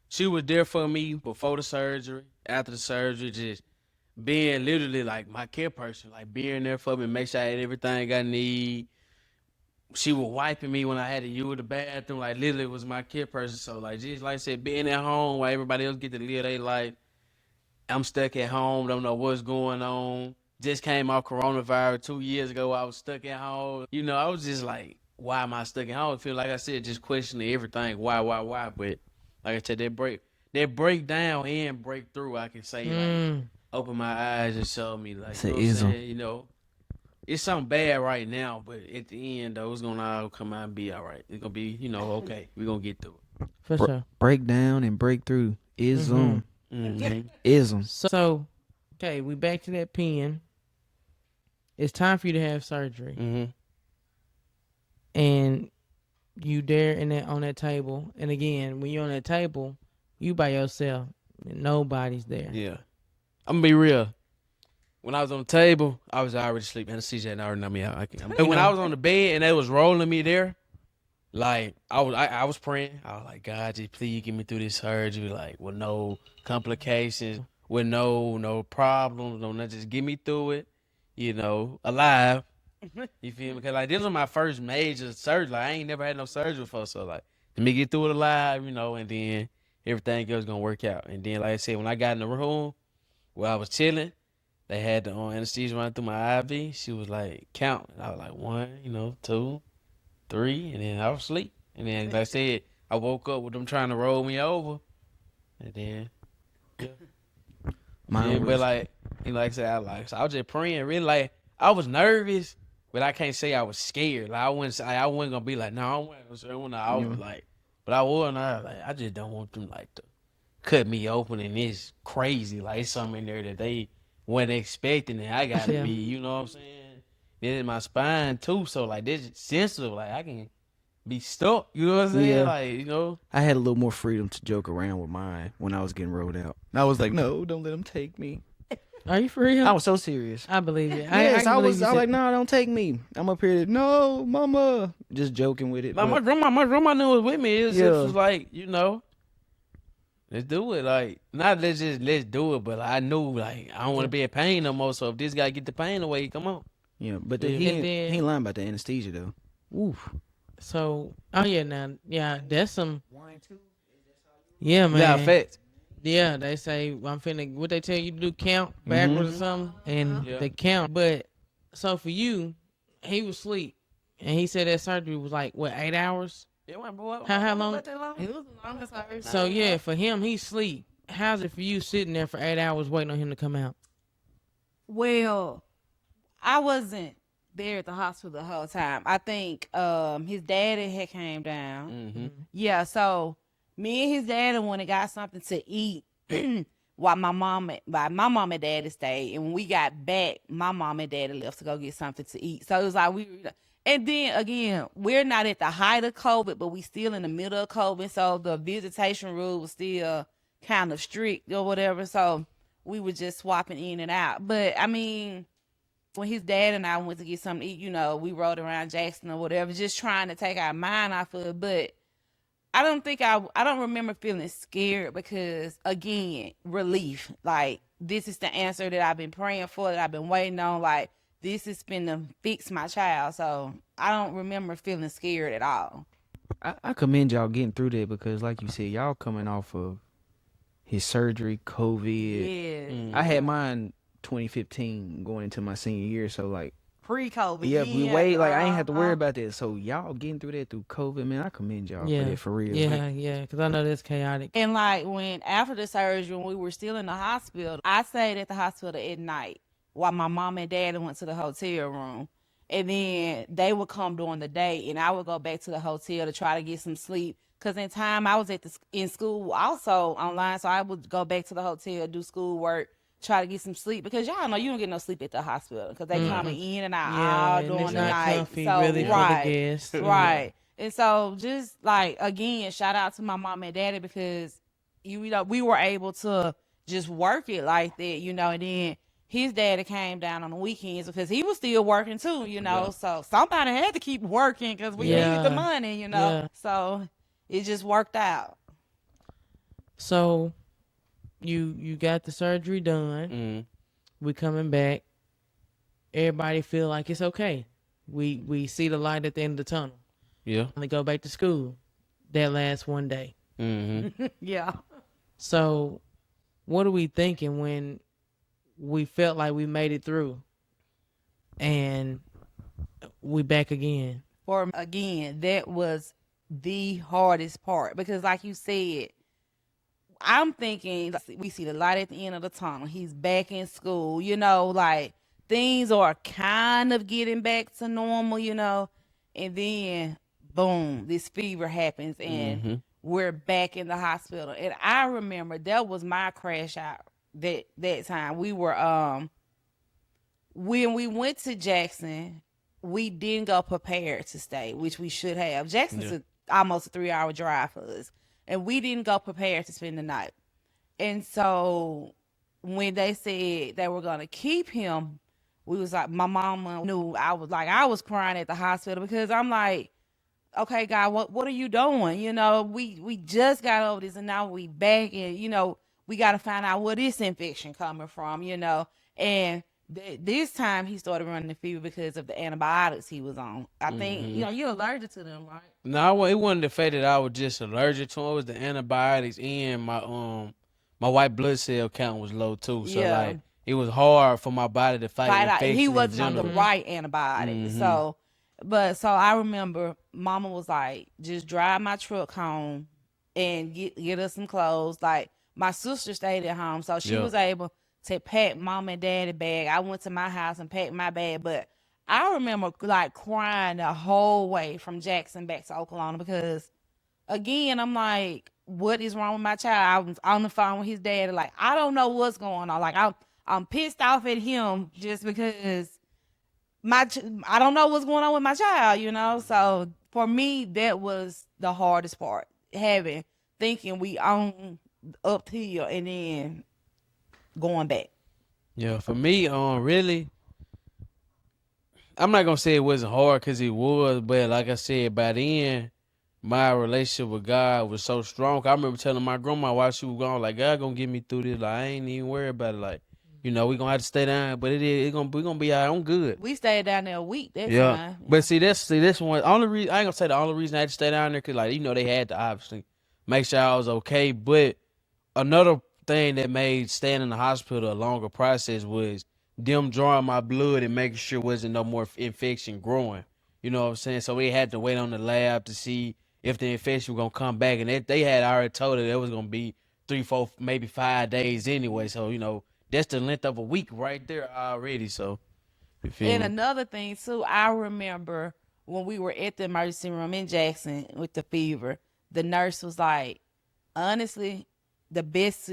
she was there for me before the surgery, after the surgery, just being literally, like, my care person, like, being there for me, make sure I had everything I need. She was wiping me when I had to use the bathroom, like, literally was my care person. So, like, just like I said, being at home while everybody else get to live their life, I'm stuck at home, don't know what's going on. Just came off coronavirus 2 years ago. I was stuck at home. I was just like, why am I stuck at home? I feel like I said, just questioning everything. Why? But like I said, that breakdown and breakthrough, I can say, like, open my eyes and show me, like, it's something bad right now, but at the end, though, it's gonna all come out and be all right. It's gonna be, okay. We're gonna get through it. for sure? Breakdown and breakthrough is ism. So, okay, we back to that pen. It's time for you to have surgery. And you there on that table. And again, when you're on that table, you by yourself. And nobody's there. Yeah. I'm going to be real. When I was on the table, I was already asleep. Anesthesia had already knocked me out. When I was on the bed and they was rolling me there, like, I was praying. I was like, God, just please get me through this surgery, like, with no complications, with no problems, no nothing. Just get me through it, alive. You feel me? Because, like, this was my first major surgery. Like, I ain't never had no surgery before. So, like, let me get through it alive, and then everything else going to work out. And then, like I said, when I got in the room where I was chilling, they had the anesthesia running through my IV. She was like, count. And I was like, 1, 2, 3, and then I was asleep. And then, like I said, I woke up with them trying to roll me over. And then, yeah. But like, like I said, so I was just praying. Really, like, I was nervous, but I can't say I was scared. Like, I wasn't gonna be like, no, I was like, but I was like, I just don't want them like to cut me open and it's crazy. Like, it's something in there that they weren't expecting, and I gotta be, you know what I'm saying? This is my spine too, so like, this is sensitive. Like, I can be stuck, you know what I'm saying? Yeah. Like, I had a little more freedom to joke around with mine when I was getting rolled out. And I was like, no, don't let them take me. Are you for real? I was so serious. I believe it. I was like, no, don't take me. I'm up here. No, mama. Just joking with it. My grandma knew was with me. It was like, let's do it. Like, not let's do it, but I knew, like, I don't want to be in pain no more. So if this guy get the pain away, come on. Yeah, but he ain't lying about the anesthesia though. Oof. So, that's some. Yeah, man. Yeah, facts. Yeah, they say what they tell you to do, count backwards or something, and they count. But so for you, he was asleep, and he said that surgery was like what, 8 hours? How long? It was the longest I heard. So yeah, for him, he's asleep. How's it for you sitting there for 8 hours waiting on him to come out? Well, I wasn't there at the hospital the whole time. I think his daddy had came down. Mm-hmm. Yeah, so me and his daddy went and got something to eat while my mom and daddy stayed. And when we got back, my mom and daddy left to go get something to eat. So it was like and then again, we're not at the height of COVID, but we still in the middle of COVID. So the visitation rule was still kind of strict or whatever. So we were just swapping in and out. But I mean, when his dad and I went to get something to eat, we rode around Jackson or whatever, just trying to take our mind off of it. But I don't remember feeling scared because, again, relief. Like, this is the answer that I've been praying for, that I've been waiting on. Like, this is been to fix my child. So I don't remember feeling scared at all. I commend y'all getting through that because, like you said, y'all coming off of his surgery, COVID. Yeah. I had mine 2015 going into my senior year. So, like, pre-COVID. Yeah, we wait. Like, I ain't have to worry about that. So y'all getting through that through COVID, man. I commend y'all for that, for real. Yeah, because I know that's chaotic. And like after the surgery, when we were still in the hospital, I stayed at the hospital at night while my mom and dad went to the hotel room. And then they would come during the day, and I would go back to the hotel to try to get some sleep. Because in time, I was in school also online, so I would go back to the hotel, do schoolwork, try to get some sleep, because y'all know you don't get no sleep at the hospital because they coming in and out all during the night. Comfy, so really right, for the guests. Right. And so just like, again, shout out to my mom and daddy because we were able to just work it like that, and then his daddy came down on the weekends because he was still working too, so somebody had to keep working because we needed the money, so it just worked out. So you got the surgery done. Mm. We coming back. Everybody feel like it's okay. We see the light at the end of the tunnel. Yeah. And they go back to school. That last one day. Mm-hmm. Yeah. So what are we thinking when we felt like we made it through and we back again? Again, that was the hardest part because like you said, I'm thinking we see the light at the end of the tunnel. He's back in school, like things are kind of getting back to normal, and then boom, this fever happens and we're back in the hospital. And I remember that was my crash out that time. We were, when we went to Jackson, we didn't go prepared to stay, which we should have. Jackson's almost a 3-hour drive for us. And we didn't go prepared to spend the night. And so when they said they were going to keep him, we was like, my mama knew. I was crying at the hospital because I'm like, okay, God, what are you doing? We just got over this and now we back and, we got to find out where this infection coming from, And this time he started running the fever because of the antibiotics he was on. I think, you're allergic to them, right? No, it wasn't the fact that I was just allergic to it. It was the antibiotics and my white blood cell count was low too. So like it was hard for my body to fight infection. He in wasn't on the general. right antibiotic. So I remember Mama was like, just drive my truck home and get us some clothes. Like my sister stayed at home, so she was able to pack Mom and Daddy bag. I went to my house and packed my bag, but I remember like crying the whole way from Jackson back to Oklahoma because, again, I'm like, what is wrong with my child? I was on the phone with his dad, like, I don't know what's going on. Like, I'm pissed off at him just because I don't know what's going on with my child, you know? So for me, that was the hardest part, thinking we on up here and then going back. Yeah, for me, really, I'm not gonna say it wasn't hard because it was, but like I said, by then, my relationship with God was so strong. I remember telling my grandma while she was gone, like, God gonna get me through this. Like, I ain't even worried about it. Like, we gonna have to stay down, but we gonna be all right. I'm good. We stayed down there a week. That's fine. But see, this one. Only reason I ain't gonna say the only reason I had to stay down there because, like, they had to obviously make sure I was okay. But another thing that made staying in the hospital a longer process was them drawing my blood and making sure wasn't no more infection growing. You know what I'm saying? So we had to wait on the lab to see if the infection was gonna come back, and they had already told it was gonna be 3, 4, maybe 5 days anyway. So that's the length of a week right there already. So. And another thing too, I remember when we were at the emergency room in Jackson with the fever, the nurse was like, honestly, the best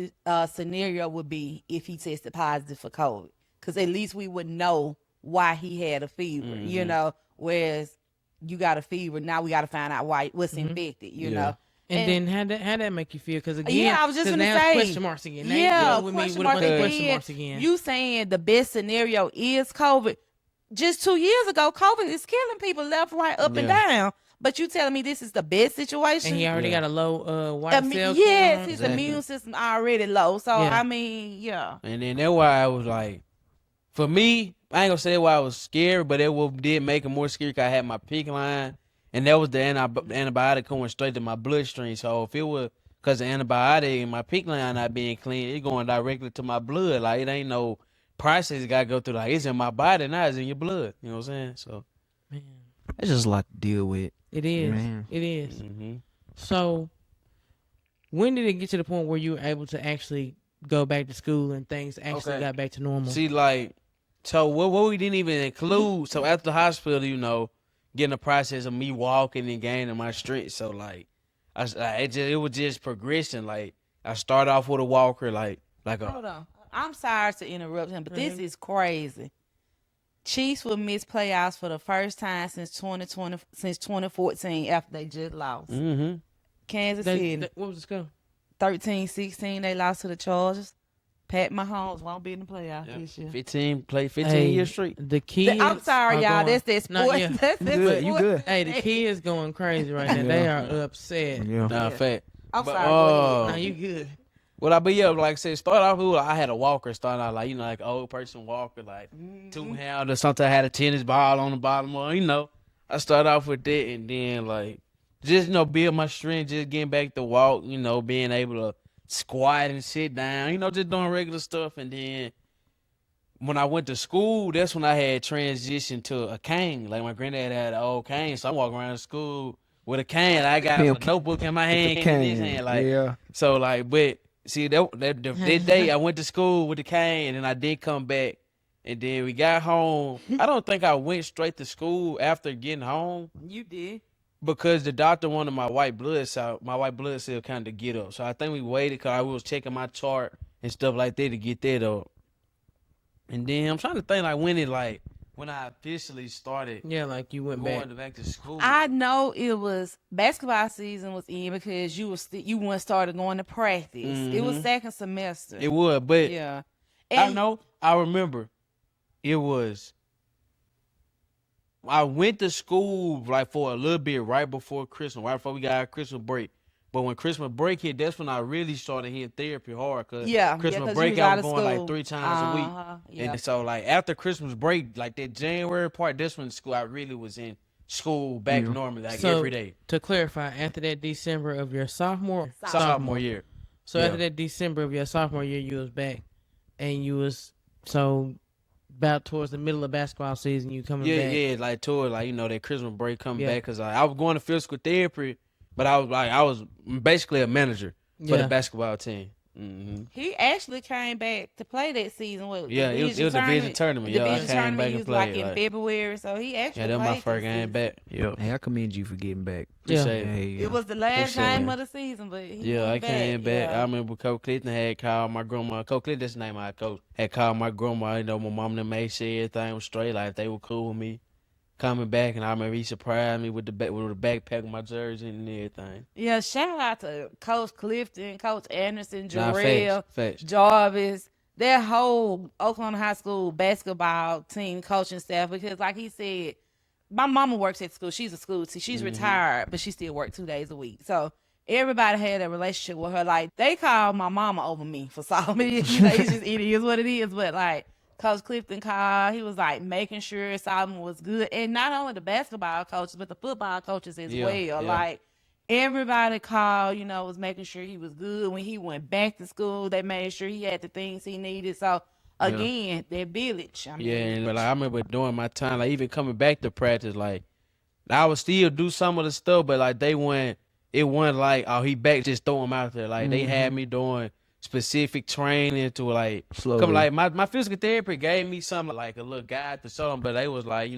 scenario would be if he tested positive for COVID, because at least we would know why he had a fever, whereas you got a fever, now we got to find out what's infected, you know. And then how'd that make you feel? Because again, I was just gonna now say question marks again. Now yeah, with question me with marks a bunch of again. question marks again. You saying the best scenario is COVID? Just 2 years ago, COVID is killing people left, right, up, and down. But you telling me this is the best situation? And he already got a low white cell count. Yes, his immune system already low. So I mean, yeah. And then that's why I was like, for me, I ain't gonna say why I was scared, but it did make it more scary because I had my peak line, and that was the antibiotic going straight to my bloodstream. So if it was because the antibiotic and my peak line not being clean, it going directly to my blood. Like, it ain't no process got to go through. Like, it's in my body, now it's in your blood. You know what I'm saying? So, Man, That's just a lot to deal with. it is. Man. It is. mm-hmm. So, when did it get to the point where you were able to actually go back to school and things actually got back to normal? See, like, so what we didn't even include, so after the hospital, getting the process of me walking and gaining my strength. So, like, it was just progression. Like, I started off with a walker, Hold on. I'm sorry to interrupt him, but this is crazy. Chiefs will miss playoffs for the first time since 2014 after they just lost. Mm-hmm. Kansas City. What was the score? 13-16, they lost to the Chargers. Pat Mahomes won't be in the playoffs this year. 15 Hey, years straight. The kids. I'm sorry, are y'all. going- That's that No, sports. yeah. That's that Good, you sports. good. Hey, the kids going crazy right now. They are upset. Yeah. Nah, fact. I'm But, sorry. Go ahead. No, you good. But like I said, start off with, I had a walker, starting out like an old person walker, like 2-handed or something. I had a tennis ball on the bottom of, I started off with that, and then like just build my strength, just getting back to walk, being able to squat and sit down, just doing regular stuff. And then when I went to school, that's when I had transitioned to a cane. Like, my granddad had an old cane, so I'm walking around school with a cane. I got a notebook in my hand, cane in this hand, like so, like, but. See, that day I went to school with the cane, and I did come back, and then we got home. I don't think I went straight to school after getting home You did. because the doctor wanted my white blood cell kind of get up. So I think we waited because I was checking my chart and stuff like that to get that up. And then I'm trying to think when I officially started. Yeah, like you went going back to school. I know it was basketball season was in because you went started going to practice. It was second semester. It would, but Yeah. I remember it was. I went to school like for a little bit right before Christmas, right before we got our Christmas break. But when Christmas break hit, that's when I really started hitting therapy hard. Cause Christmas break, I was going like 3 times a week. Yeah. And so like after Christmas break, like that January part, that's when school I really was in school back normally, like So, every day. To clarify, after that December of your sophomore Sophomore year. So after that December of your sophomore year, you was back, and you was So about towards the middle of basketball season, you coming back. Yeah, like toward like that Christmas break coming back because I was going to physical therapy, but I was basically a manager for the basketball team. Mm-hmm. He actually came back to play that season. It was a division tournament. The I division came tournament back and played in February, so he actually that was my played first this game season. back. Yep. Hey, I commend you for getting back. Appreciate it. Hey, It was the last Appreciate game it. of the season, but he I went came back. Yeah. I remember Coach Clinton had called my grandma. Coach Clinton, that's the name of my coach. Had called my grandma. My mom and them made sure everything was straight. Like they were cool with me coming back, and I remember he surprised me with the backpack with my jersey and everything. Yeah, shout out to Coach Clifton, Coach Anderson, Nah, Jarrell, facts. Jarvis, their whole Oklahoma High School basketball team coaching staff. Because, like he said, my mama works at school. She's a school teacher. She's retired, but she still works 2 days a week. So everybody had a relationship with her. Like they called my mama over me for Solomon. It is what it is. But like Coach Clifton called, he was like making sure Solomon was good, and not only the basketball coaches, but the football coaches as well. Yeah. Like everybody called, was making sure he was good. When he went back to school, they made sure he had the things he needed. So again, that village. And like, I remember during my time, like even coming back to practice, like I would still do some of the stuff, but like it wasn't like, oh, he back, just throw him out there. Like they had me doing specific training to like come like my physical therapy gave me something like a little guide to show them, but they was like,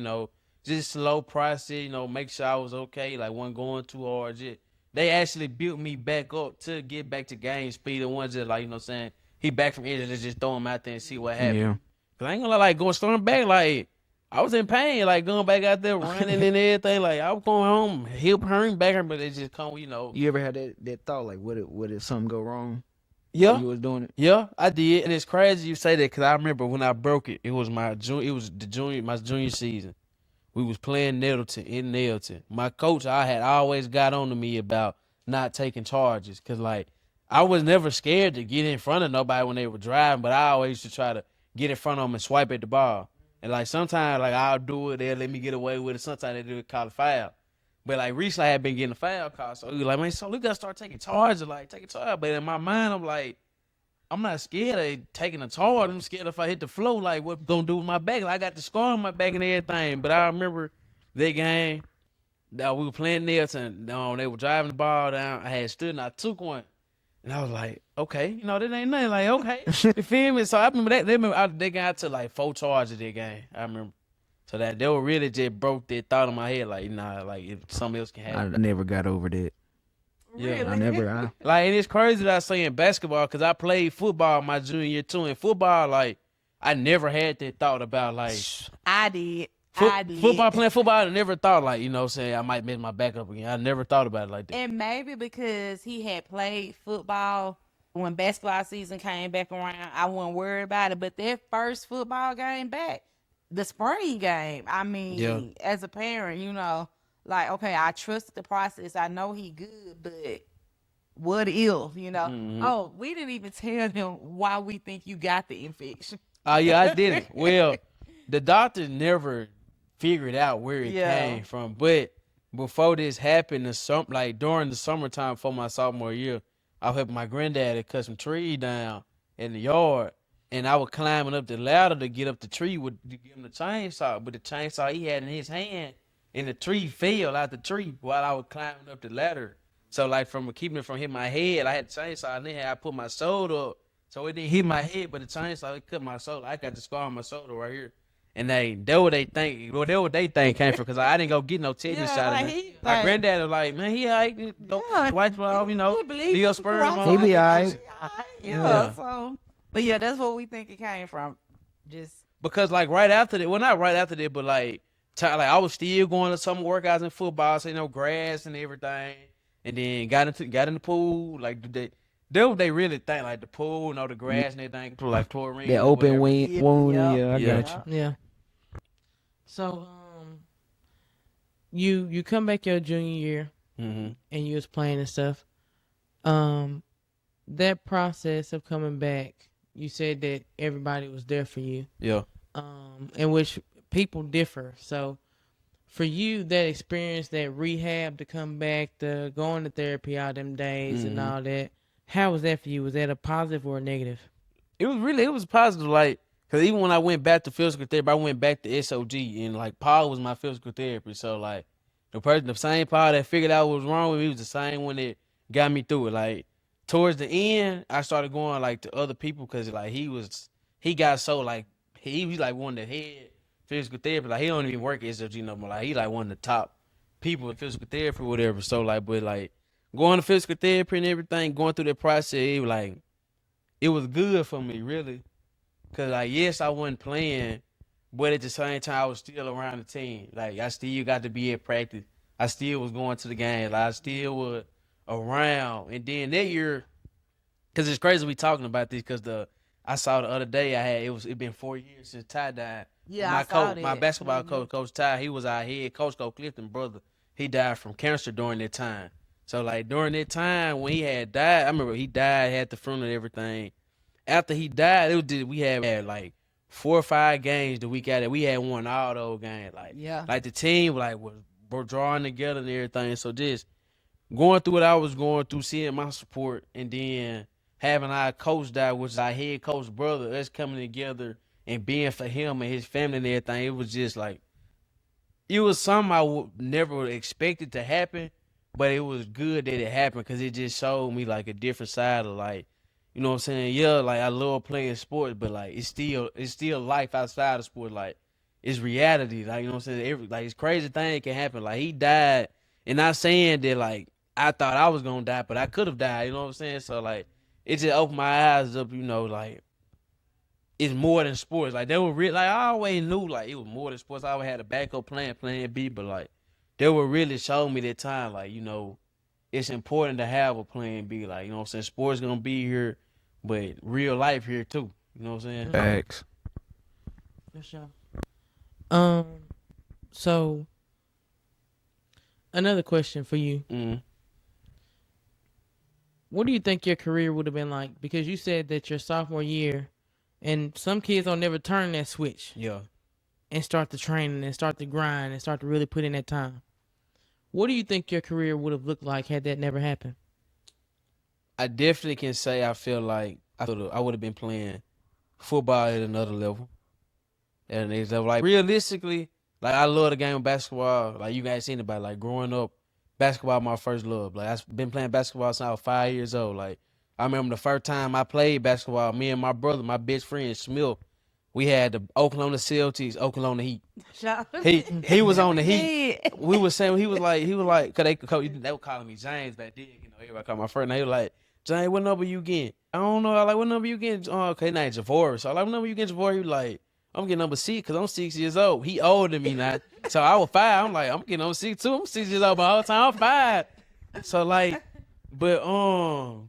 just slow process, make sure I was okay, like wasn't going too hard. They actually built me back up to get back to game speed. The ones that like, saying he back from injury, just throw him out there and see what happens. Yeah. Cause I ain't gonna like going storming back, like I was in pain, like going back out there running and everything. Like I was going home, hip hurting, back hurting, but it just come, You ever had that thought like, what if something go wrong? Yeah, You was doing it. Yeah, I did, and it's crazy you say that because I remember when I broke it. It was my junior season. We was playing Nettleton in Nettleton. My coach, I had always got on to me about not taking charges because like I was never scared to get in front of nobody when they were driving, but I always used to try to get in front of them and swipe at the ball. And like sometimes like I'll do it, they'll let me get away with it. Sometimes they do it, call a foul. But like recently I had been getting a foul call, so we like, man, so we gotta start taking charges, like taking charge. But in my mind, I'm like, I'm not scared of taking a charge. I'm scared if I hit the flow, like what gonna do with my back? Like I got the scar on my back and everything. But I remember that game that we were playing Nelson. They were driving the ball down. I had stood and I took one, and I was like, okay, that ain't nothing. Like okay, you feel me? So I remember they got to like 4 charges that game. I remember. So that they were really just broke that thought in my head, like, nah, like if something else can happen. I never got over that. Yeah, I like, and it's crazy that I say in basketball because I played football my junior year too. In football, like, I never had that thought about like I did. Playing football. I never thought like, saying I might mess my back up again. I never thought about it like that. And maybe because he had played football when basketball season came back around, I wasn't worried about it. But that first football game back, the spring game, I mean, as a parent, like, okay, I trusted the process. I know he good, but what if, Mm-hmm. Oh, we didn't even tell them why we think you got the infection. Oh, yeah, I didn't. Well, the doctor never figured out where it came from. But before this happened, during the summertime for my sophomore year, I was helping my granddad to cut some trees down in the yard. And I was climbing up the ladder to get up the tree to give him the chainsaw. But the chainsaw he had in his hand, and the tree fell out the tree while I was climbing up the ladder. So, like, from keeping it from hitting my head, I had the chainsaw, and then I put my shoulder up. So it didn't hit my head, but the chainsaw, it cut my shoulder. I got the scar on my shoulder right here. And that what they think came from, because I didn't go get no tetanus shot. My granddad was like, man, he all right. Twice, Leo sperm on. He be all right. Yeah. So, but yeah, that's what we think it came from. Just because like right after that, well, not right after that, but like I was still going to some workouts in football, so grass and everything, and then got in the pool. Like they really think like the pool, the grass and everything, like chlorine. The open wound. Yeah, I got you. Yeah. So you come back your junior year, and you was playing and stuff. That process of coming back, you said that everybody was there for you. Yeah. In which people differ. So for you, that experience, that rehab to come back, the going to therapy all them days and all that, how was that for you? Was that a positive or a negative? It was positive. Like, Cause even when I went back to physical therapy, I went back to SOG, and like Paul was my physical therapist. So like the same Paul that figured out what was wrong with me was the same one that got me through it. Like towards the end, I started going like to other people because like he got so like he was like one of the head physical therapist. Like he don't even work at SOG no more. Like he like one of the top people in physical therapy or whatever. So like, but like going to physical therapy and everything, going through that process, it was good for me really. Cause like yes, I wasn't playing, but at the same time I was still around the team. Like I still got to be at practice. I still was going to the game. Like I still was around. And then that year, cause it's crazy we talking about this. Cause I saw the other day it been 4 years since Ty died. Yeah, my I saw coach, that. my basketball coach, Coach Ty, he was our head coach, Coach Clifton brother. He died from cancer during that time. So like during that time when he had died, I remember he died, had the funeral and everything. After he died, we had like 4 or 5 games the week after. We had won all those games. Like the team were drawing together and everything. So just going through what I was going through, seeing my support, and then having our coach die, which is our head coach brother, us coming together and being for him and his family and everything. It was just like it was something I would never expected to happen, but it was good that it happened because it just showed me like a different side of like. You know what I'm saying? Yeah, like I love playing sports, but like it's still life outside of sports. Like it's reality. Like you know what I'm saying? It's crazy thing can happen. Like he died, and not saying that like I thought I was gonna die, but I could have died. You know what I'm saying? So like it just opened my eyes up. You know, like it's more than sports. Like they were real. Like I always knew like it was more than sports. I always had a backup plan B, but like they were really showing me that time. Like you know. It's important to have a plan B. Like, you know what I'm saying? Sports gonna be here, but real life here too. You know what I'm saying? Facts. For sure. So another question for you. Mm-hmm. What do you think your career would have been like? Because you said that your sophomore year, and some kids don't never turn that switch. Yeah. And start the training and start the grind and start to really put in that time. What do you think your career would have looked like had that never happened? I definitely can say I feel like I would have been playing football at another level. At the next level. Like realistically, like I love the game of basketball. Like you guys seen about like growing up, basketball my first love. Like I've been playing basketball since I was 5 years old. Like I remember the first time I played basketball, me and my brother, my best friend Smith, we had the Oklahoma Celtics, Oklahoma Heat. He was on the Heat. We was saying he was like, cause they were calling me James back then. You know, everybody called my first name. He was like, James, what number you getting? I don't know. I like, what number you getting? Okay, his name Javor. So I like, what number you getting, Javor? He was like, I'm getting number 6 because I'm 6 years old. He older than me now. So I was 5. I'm like, I'm getting number 6 too. I'm 6 years old, but all the time I'm 5. So like, but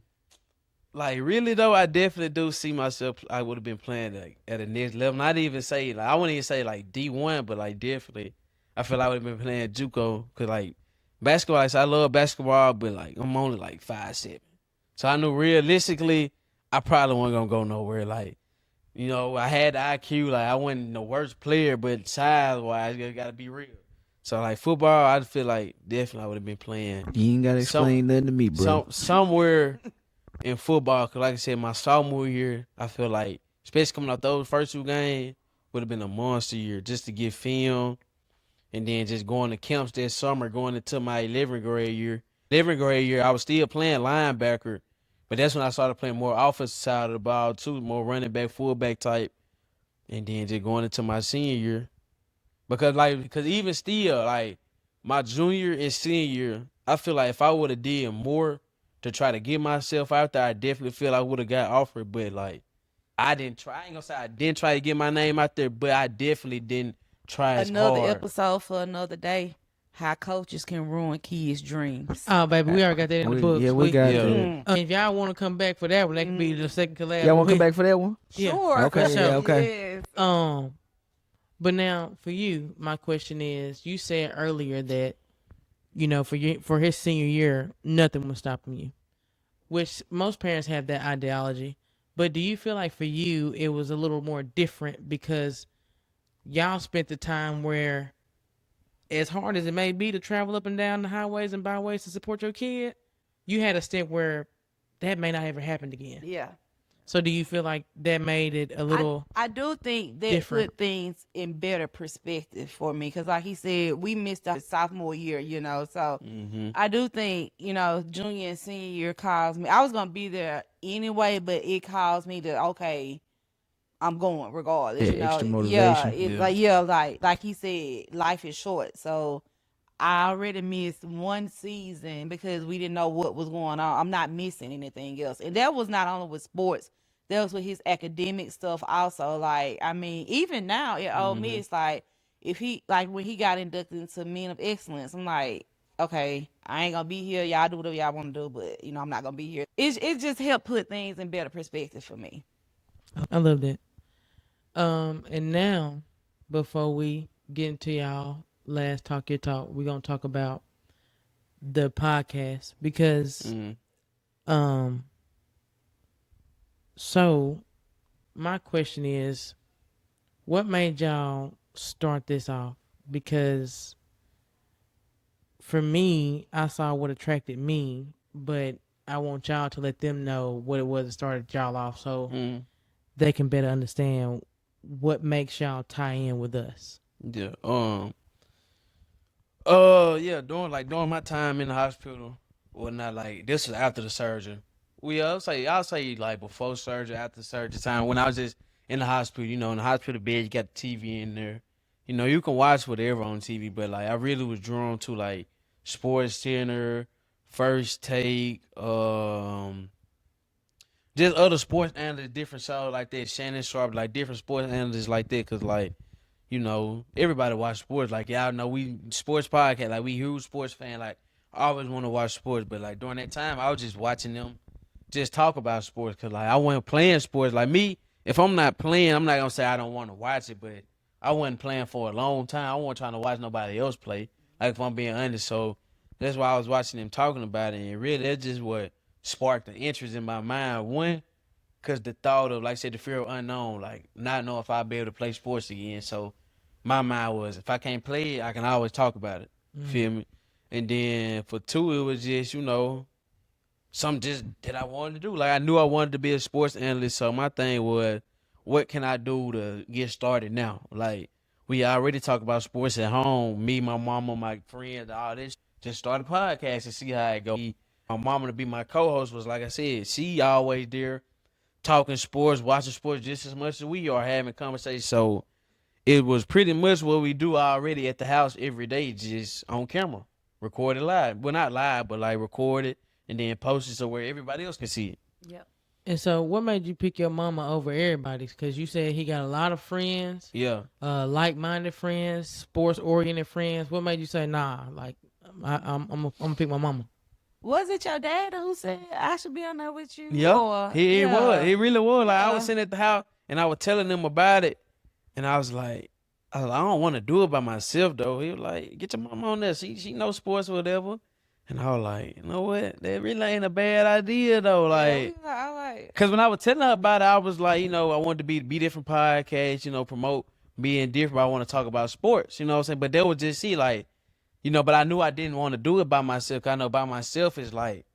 like really though, I definitely do see myself. I would have been playing like at a next level. Not even say like I wouldn't even say like D1, but like definitely, I feel like I would have been playing JUCO because like basketball. Like, so I love basketball, but like I'm only like 5'7", so I knew realistically I probably wasn't gonna go nowhere. Like you know, I had the IQ. Like I wasn't the worst player, but size wise, you gotta be real. So like football, I feel like definitely I would have been playing. You ain't gotta explain nothing to me, bro. Somewhere. In football, because like I said, my sophomore year, I feel like, especially coming out those first 2 games, would have been a monster year just to get film and then just going to camps that summer, going into my 11th grade year. 11th grade year, I was still playing linebacker, but that's when I started playing more offensive side of the ball too, more running back, fullback type, and then just going into my senior year. Because even still, like, my junior and senior year, I feel like if I would have did more to try to get myself out there, I definitely feel I would have got offered, but like I didn't try. I ain't gonna say I didn't try to get my name out there, but I definitely didn't try as hard. Another episode for another day. How coaches can ruin kids' dreams. Oh, baby, we already got that in the books. Yeah, we got it. If y'all want to come back for that one, that could be the second collab. Y'all want to come back for that one? Yeah. Sure. Okay, for yeah, sure. okay. Yes. But now for you, my question is: you said earlier that you know for his senior year, nothing was stopping you. Which most parents have that ideology. But do you feel like for you, it was a little more different because y'all spent the time where, as hard as it may be to travel up and down the highways and byways to support your kid, you had a step where that may not ever happen again. Yeah. So do you feel like that made it a little I do think that different? put things in better perspective for me because, like he said, we missed our sophomore year, So I do think, junior and senior year caused me. I was gonna be there anyway, but it caused me to okay, I'm going regardless. Yeah, extra Yeah, motivation. it's like he said, life is short, so. I already missed one season because we didn't know what was going on. I'm not missing anything else. And that was not only with sports, that was with his academic stuff also. Like, I mean, even now at Ole Miss, like, if he, like, when he got inducted into Men of Excellence, I'm like, okay, I ain't gonna be here. Y'all do whatever y'all want to do, but, I'm not gonna be here. It just helped put things in better perspective for me. I loved it. And now, before we get into y'all last talk your talk, we're gonna talk about the podcast because so my question is, what made y'all start this off? Because for me, I saw what attracted me, but I want y'all to let them know what it was that started y'all off so they can better understand what makes y'all tie in with us. Yeah. During my time in the hospital, whatnot, like this was after the surgery. I'll say like before surgery, after surgery time, when I was just in the hospital, in the hospital bed, you got the TV in there. You can watch whatever on TV, but like I really was drawn to like Sports Center, First Take, just other sports analysts, different shows like that, Shannon Sharp, like different sports analysts like that, cause like everybody watch sports. Like y'all know, we sports podcast. Like we huge sports fan. Like I always want to watch sports, but like during that time, I was just watching them just talk about sports. Cause like I wasn't playing sports. Like me, if I'm not playing, I'm not gonna say I don't want to watch it, but I wasn't playing for a long time. I wasn't trying to watch nobody else play. Like if I'm being honest, so that's why I was watching them talking about it, and really that's just what sparked the interest in my mind. One, cause the thought of, like I said, the fear of unknown, like not knowing if I'll be able to play sports again. So my mind was, if I can't play it, I can always talk about it. Feel me? And then for two, it was just, something just that I wanted to do. Like I knew I wanted to be a sports analyst. So my thing was, what can I do to get started now? Like we already talk about sports at home. Me, my mama, my friends, all this. Just start a podcast and see how it goes. My mama to be my co-host was, like I said, she always there talking sports, watching sports just as much as we are, having conversations. So it was pretty much what we do already at the house every day, just on camera, recorded live. Well, not live, but like recorded and then posted so where everybody else can see it. Yep. And so, what made you pick your mama over everybody? Because you said he got a lot of friends, Yeah. like-minded friends, sports-oriented friends. What made you say, nah, like, I'm gonna pick my mama? Was it your dad who said I should be on there with you? Yeah, he was. He really was. Like I was Yeah. sitting at the house and I was telling them about it, and I was like, I don't want to do it by myself though. He was like, get your mama on there. She knows sports or whatever. And I was like, you know what? That really ain't a bad idea though. Like, I like. cause when I was telling her about it, I was like, I wanted to be different podcasts, promote being different. I want to talk about sports, you know what I'm saying? But they would just see like, but I knew I didn't want to do it by myself. 'Cause I know by myself is like,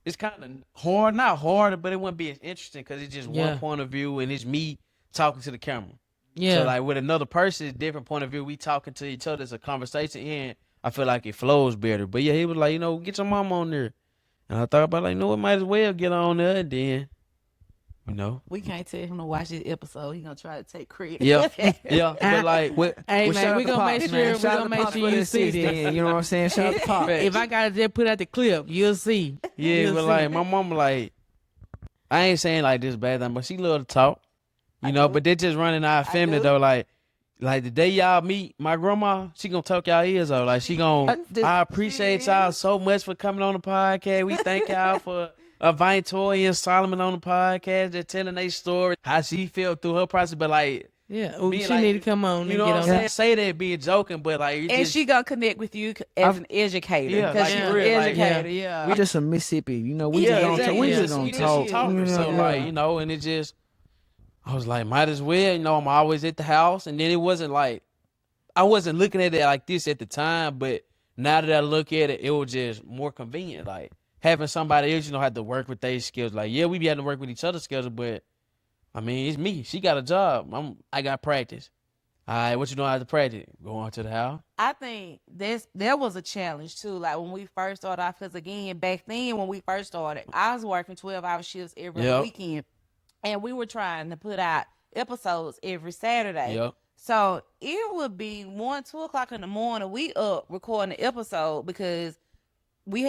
it's kind of hard, not hard, but it wouldn't be as interesting because it's just one point of view and it's me talking to the camera. Yeah. So like with another person, it's a different point of view. We talking to each other. It's a conversation and I feel like it flows better. But yeah, he was like, get your mom on there. And I thought about like, it might as well get on there. And then, We can't tell him to watch this episode. He gonna try to take credit. Yeah. Yeah. But like, Hey man, we gonna make sure you see this. You know what I'm saying? Shout out to Pop. If I gotta just put out the clip, you'll see. Yeah, You'll but see. like my mama, like, I ain't saying like this bad thing, but she love to talk. But they just running our family though. Like the day y'all meet my grandma, she gonna talk y'all ears off. Like she gonna, I appreciate y'all so much for coming on the podcast. We thank y'all for inviting Toya and Solomon on the podcast. They're telling their story, how she felt through her process. But like, Yeah, me, she like, need to come on. you know and what get I'm on saying? Say that being joking, but like, it And just, she gonna connect with you as an educator. Yeah, Because like, she's for an real, like, educator. Yeah. We just some Mississippi, we yeah, just exactly. we Yeah, just we don't just talk. talking. So like, and it just, I was like, might as well. I'm always at the house, and then it wasn't like, I wasn't looking at it like this at the time, but now that I look at it, it was just more convenient. Like having somebody else, have to work with their skills. Like, yeah, we be having to work with each other's skills, but I mean, it's me. She got a job. I got practice. All right, what you know how to practice? Go on to the house. I think there was a challenge too. Like when we first started off, because again, back then when we first started, I was working 12-hour shifts every weekend, and we were trying to put out episodes every Saturday. Yep. So it would be 1, 2 o'clock in the morning. We up recording the episode because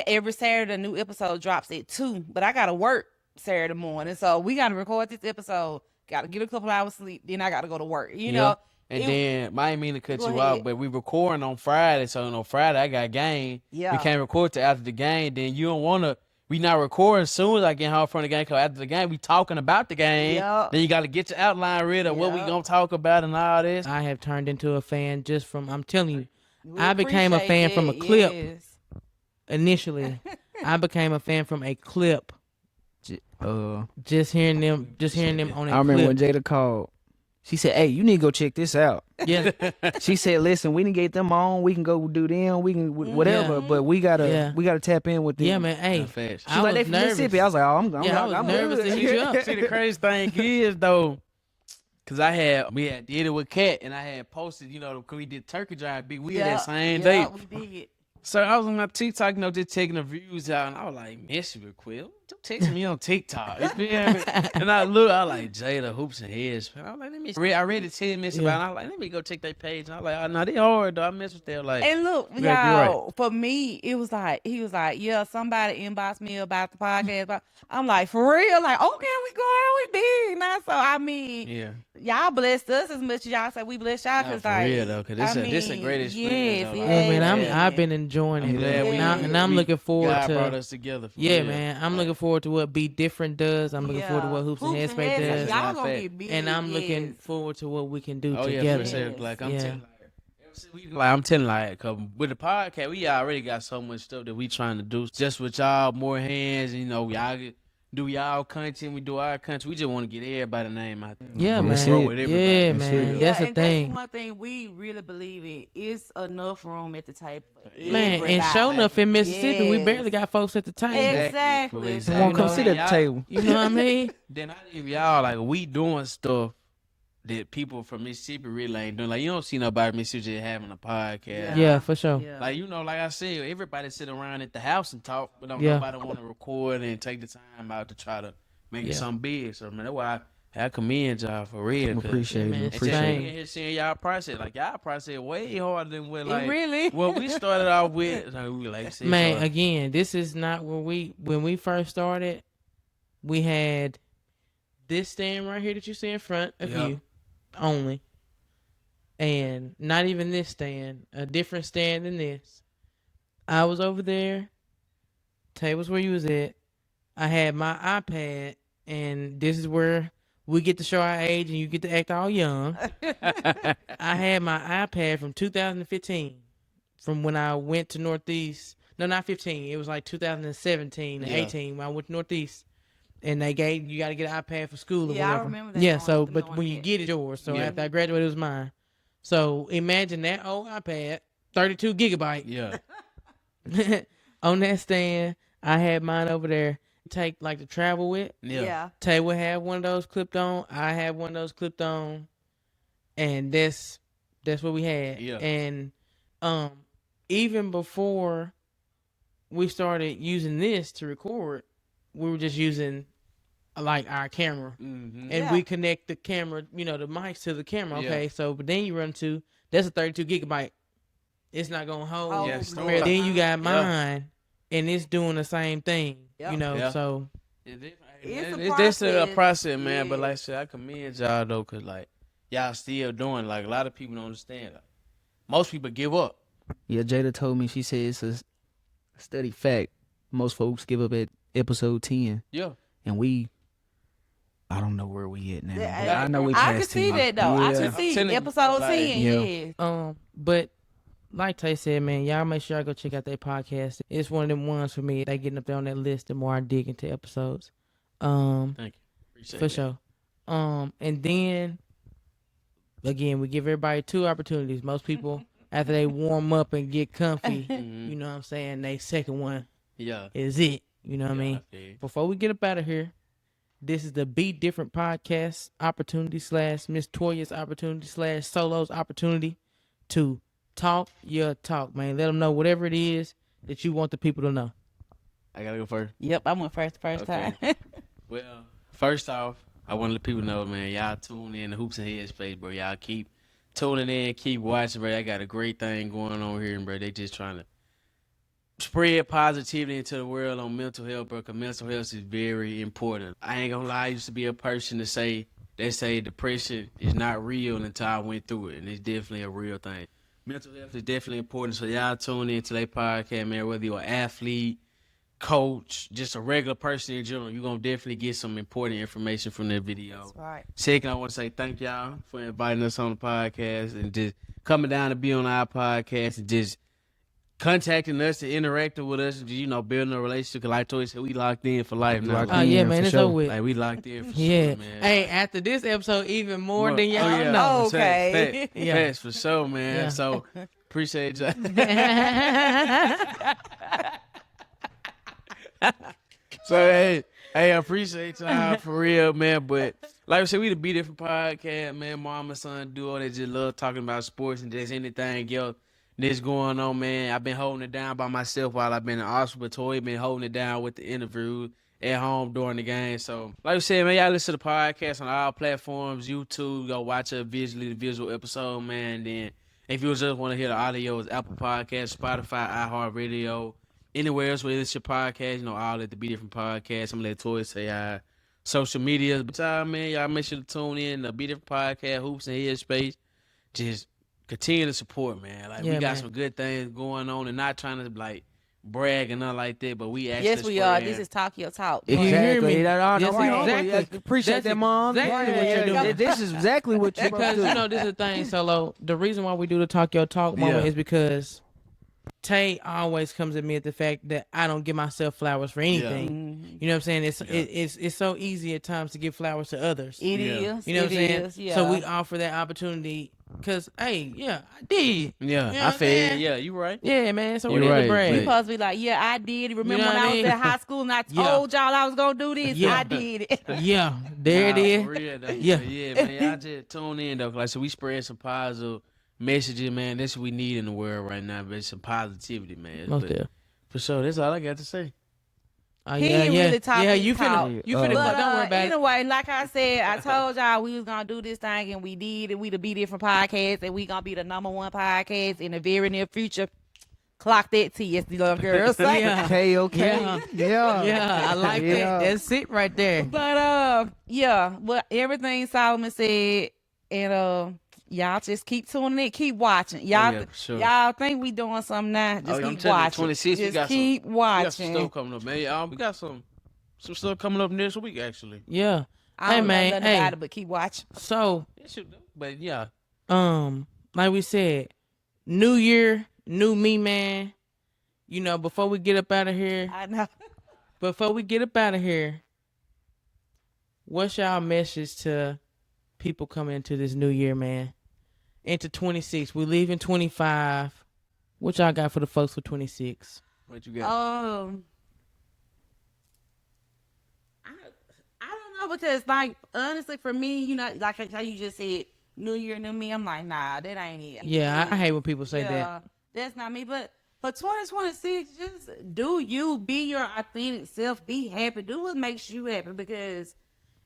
every Saturday a new episode drops at 2. But I gotta work Saturday morning, so we gotta record this episode. Gotta get a couple hours sleep, then I gotta go to work. You know. And then, I ain't mean to cut you ahead. out, but we recording on Friday. So on Friday, I got game. Yeah. We can't record till after the game. Then you don't want to, we not recording as soon as I get home from the game. Because after the game, we talking about the game. Yep. Then you got to get your outline ready of what we going to talk about and all this. I have turned into a fan just from, I'm telling you, We I became a fan appreciate from a it, clip. yes. Initially, I became a fan from a clip. Just hearing them on a I remember clip. when Jada called. She said, "Hey, you need to go check this out." Yeah. She said, "Listen, we can get them on. We can go do them. We can whatever. But we gotta tap in with them." Yeah, man. Hey, Fast. She's like, "They from Mississippi." I was like, "Oh, I'm nervous to hit you up. See, the crazy thing is, though, because we had did it with Kat, and I had posted, because we did Turkey Drive Big. We had that same day. We did. So I was on my TikTok, just taking the views out, and I was like, "Miss you, Quill. Don't text me on TikTok." You feel me? And I was like, Jada, Hoops and Headspace. I was like, let me. I read the 10 minutes about it. I was like, let me go check their page. And I was like, oh, no, they hard though. I mess with them. Like, And look, you gotta be y'all, for me, it was like, he was like, yeah, somebody inboxed me about the podcast. I'm like, for real? Like, okay, we big now. So, I mean, yeah. y'all blessed us as much as y'all say we blessed y'all. Nah, Cause for like, real though, because this is a great experience. Yes, though. yes, Yeah, man, yes. I've been enjoying it, glad man. we- And I'm looking forward God to. brought us together. For Yeah, real. man. I'm looking forward to what Be Different does. I'm looking forward to what Hoops and Headspace does. Y'all Not gonna fat. get big. And I'm looking yes. forward to what we can do Oh yeah, together. for sure. Yes. Like Yeah. I'm telling like, 'cause with the podcast, we already got so much stuff that we trying to do. Just with y'all, more hands. Y'all do y'all content, we do our content. We just want to get everybody's name out there. Yeah, That's man. it. With everybody. Yeah, That's man. it. That's the and thing. That's one thing we really believe in. It's enough room at the table. for Man, and everybody. sure enough, in Mississippi, we Yes. barely got folks at the table. Exactly. Exactly. Won't come know, sit at the y'all- table. You know what I mean? Then I think y'all like we doing stuff that people from Mississippi really ain't doing. Like you don't see nobody from Mississippi just having a podcast. Yeah, for sure. Yeah. Like like I said, everybody sit around at the house and talk, but don't Yeah. nobody want to record and take the time out to try to make it Yeah. something big. So man, that's why I commend y'all for real. 'cause- Appreciate man, it. it's And just Same. being here seeing y'all process, like y'all process way harder than what like really? what we started off with. Like, we like said, Man, so- again, this is not where when we first started, we had this stand right here that you see in front of Yeah. you only. And not even this stand, a different stand than this. I was over there. Tay was where you was at. I had my iPad, and this is where we get to show our age and you get to act all young. I had my iPad from 2015, from when I went to Northeast. No, not 15. It was like 2017 and Yeah. 18 when I went to Northeast. And they gave you got to get an iPad for school or Yeah, I whatever. remember that Yeah, knowing- so them but knowing when you that. get it, yours. So Yeah. after I graduated, it was mine. So imagine that old iPad, 32 gigabyte. yeah, On that stand, I had mine over there. Take like to travel with. yeah, Tay would have one of those clipped on. I had one of those clipped on, and that's what we had. Yeah. And even before we started using this to record, we were just using like our camera, Mm-hmm. and Yeah. we connect the camera, the mics to the camera. Yeah. Okay, so but then you run to that's a 32 gigabyte. It's not gonna hold. Oh, Yeah, Lord. store Where then you got Yeah. mine, and it's doing the same thing. Yep. Yeah. So It's It's a just a process. process, man. Yeah. But like I said, I commend y'all though, cause like y'all still doing. Like a lot of people don't understand. Like, most people give up. Yeah, Jada told me, she said it's a steady fact. Most folks give up at episode 10. Yeah, And I don't know where we at now. Yeah, but I know we I passed can see 10. that though. I Yeah. can see Telling you, episode like, 10. Yeah. Yeah. But like Tay said, man, y'all make sure y'all go check out their podcast. It's one of them ones for me. They getting up there on that list the more I dig into episodes. thank you. Appreciate For that. sure. And then again, we give everybody 2 opportunities. Most people after they warm up and get comfy, Mhm. you know what I'm saying, they second one Yeah, is it. You know what I mean? I feel you. Before we get up out of here, this is the Be Different podcast opportunity / Miss Toya's opportunity / Solo's opportunity to talk your talk, man. Let them know whatever it is that you want the people to know. I gotta go first. Yep, I went first Okay. time. Well, first off, I want to let people know, man, y'all tune in to Hoops and Headspace, bro. Y'all keep tuning in, keep watching, bro. I got a great thing going on here, bro. They just trying to spread positivity into the world on mental health, bro, because mental health is very important. I ain't gonna lie, I used to be a person they say depression is not real until I went through it, and it's definitely a real thing. Mental health is definitely important, so y'all tune in to their podcast, man, whether you're an athlete, coach, just a regular person in general, you're going to definitely get some important information from that video. That's right. Second, I want to say thank y'all for inviting us on the podcast and just coming down to be on our podcast and just contacting us and interacting with us, building a relationship. Cause like Toy said, we locked in for life now. Locked Oh, in yeah, for man. It's sure. over with. Like, we locked in for Yeah. sure, man. Hey, after this episode, even more Well, than y'all yeah. know. Okay. Facts, Yeah. facts for sure, man. Yeah. So, appreciate y'all. So hey, I appreciate y'all for real, man. But like I said, we the Be Different podcast, man. Mom and son duo that just love talking about sports and just anything else that's going on, man. I've been holding it down by myself while I've been in Austin, but Toy been holding it down with the interview at home during the game. So like I said, man, y'all listen to the podcast on all platforms, YouTube. Go watch the visual episode, man. Then if you just want to hear the audio, it's Apple Podcasts, Spotify, iHeartRadio. Anywhere else where it's your podcast, all at the Be Different podcast. I'm going to let Toy say social media. But y'all make sure to tune in the Be Different podcast, Hoops and Headspace. Just continue to support, man. Like, Yeah, we got man. some good things going on and not trying to, brag and nothing like that, but we actually Yes, we are. spread- This is Talk Your Talk. You hear me? That's Yes, exactly. Appreciate That's that, Mom. exactly what you're doing. This is exactly what you're Because, doing. this is the thing, Solo. The reason why we do the Talk Your Talk moment Yeah. is because Tay always comes at me at the fact that I don't give myself flowers for anything. Mhm. You know what I'm saying? It's so easy at times to give flowers to others. It Yeah. is. You know what I'm It saying? is, yeah. So we offer that opportunity because, hey, yeah, I did. Yeah, You know I what I'm feel saying? Yeah, you right. Yeah, man. So You're we need right, to brag. but- You supposed to be like, yeah, I did. Remember know when what I I was mean? in high school and I Yeah. told y'all I was going to do this? Yeah. I did it. Yeah, there it Nah, is. for real, though. Yeah. Yeah, man. Y'all just tune in, though. Like, so we spread some positive messages, man. That's what we need in the world right now, but some positivity, man. Most But there. for sure, that's all I got to say. He ain't really talking Yeah, you talk. finna, you finna, But, don't worry about it. anyway, like I said, I told y'all we was gonna do this thing, and we did. And we the Be Different podcast, and we gonna be the #1 podcast in the very near future. Clock that T, little girls. Yeah. Okay. Yeah. Yeah. Yeah, I like Yeah. that. That's it right there. But yeah, well, everything Solomon said, and y'all just keep tuning in, keep watching. Y'all, yeah, for sure. y'all think we doing something now? Just I'm keep telling you, watching. 26, we Just got some- keep We got some watching. stuff coming up, man. We got some stuff coming up next week, actually. Yeah. I don't Hey, know man, nothing hey. about it, but keep watching. So, It should do. But yeah, like we said, new year, new me, man. Before we get up out of here, I know. what's y'all message to people coming into this new year, man? Into 26. We leaving 25. What y'all got for the folks for 26? what you got? I don't know, because like honestly for me, like how you just said, new year, new me. I'm like, nah, that ain't it. Yeah, I hate when people say that. Yeah, that's not me. But for 2026, just do you, be your authentic self, be happy, do what makes you happy, because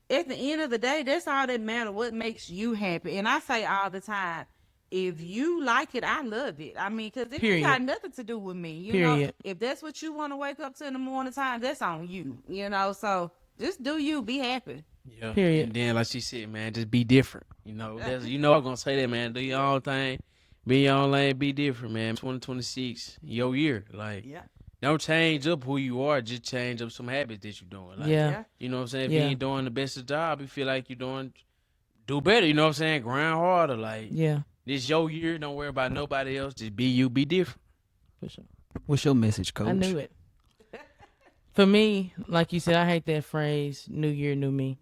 at the end of the day, that's all that matters. What makes you happy? And I say all the time, if you like it, I love it. I mean, because it Period. ain't got nothing to do with me. You know, Period. if that's what you want to wake up to in the morning time, that's on you. So just do you, be happy. Yeah. Period. And then, like she said, man, just be different. I'm gonna say that, man. Do your own thing, be your own lane, be different, man. 2026, your year. Like, Yeah. don't change up who you are. Just change up some habits that you're doing. Like, Yeah. you know what I'm saying? If Yeah. you ain't doing the best of job, you feel like you're do better. You know what I'm saying? Grind harder. Like, Yeah. this your year. Don't worry about nobody else. Just be you. Be different. For sure. What's your message, Coach? I knew it. For me, like you said, I hate that phrase, new year, new me.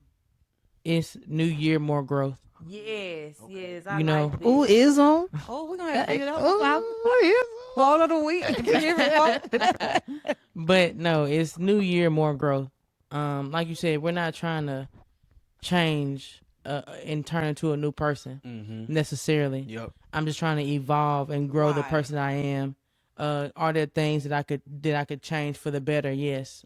It's new year, more growth. Yes, yes. I You know, like this. Ooh, is on. Oh, we're gonna have to get up. Oh, Fall of the week. but no, it's new year, more growth. Like you said, we're not trying to change and turn into a new person necessarily. Yep. I'm just trying to evolve and grow the Right. person I am. Are there things that I could change for the better? Yes.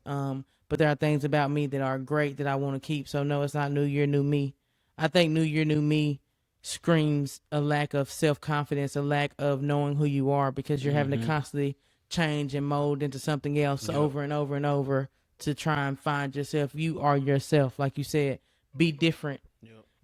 But there are things about me that are great that I want to keep. So no, it's not new year, new me. I think new year, new me screams a lack of self-confidence, a lack of knowing who you are, because you're having to constantly change and mold into something else over and over and over to try and find yourself. You are yourself. Like you said, be different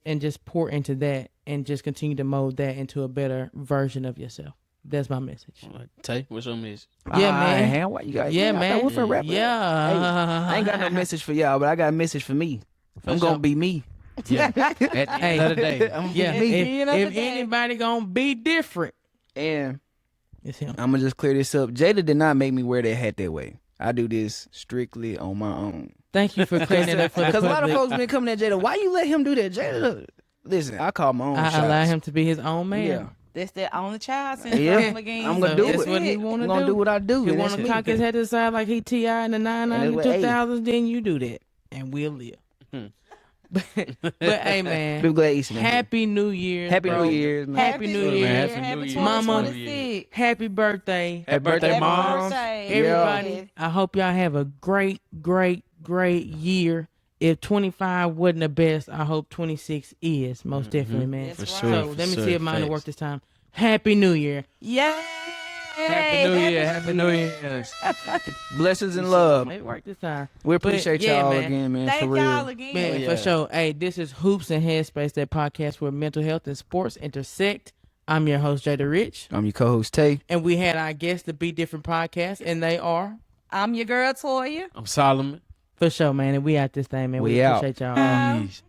and just pour into that and just continue to mold that into a better version of yourself. That's my message. Tay, what's your message? Yeah, man. Man, why you got? Yeah, man. With a rapper. Yeah. Hey, I ain't got no message for y'all, but I got a message for me. I'm gonna be me. Yeah. At the end of the day. I'm Yeah, gonna be me. if anybody gonna be different, And it's him. I'm gonna just clear this up. Jada did not make me wear that hat that way. I do this strictly on my own. Thank you for clearing it up for the Because a lot of public. folks been coming at Jada. Why you let him do that, Jada? Listen, I call my own shots. I allow him to be his own man. Yeah. That's that only child syndrome Yeah. again. I'm gonna So do that's it. what he want to I'm do. gonna do what I do. He and want that's to me. cock his head to the side like he T.I. in the 99 and the And that's what- 2000s, then you do that. And we'll live. but hey, man. Big glad Easter. Happy New Year. Happy bro. New Year's, man. Happy New Year. Happy New Year. Mama. 2026. Happy birthday. Happy birthday, Happy Mom. birthday. Everybody, I hope y'all have a great, great, great year. If 25 wasn't the best, I hope 26 is. Most definitely, man. That's For right. sure. So for let me sure. see if mine will Facts. work this time. Happy New Year. Yay! Happy New Year. Happy New Year. Blessings and love. It worked this time. We appreciate yeah, y'all man. again, man. Thank for real. y'all again. Man, yeah. for sure. Hey, this is Hoops and Headspace, that podcast where mental health and sports intersect. I'm your host, Jada Rich. I'm your co-host Tay. And we had our guests, the Be Different podcast, and they are I'm your girl Toya. I'm Solomon. for sure, man. And we out this thing, man. We We out. appreciate y'all. Peace.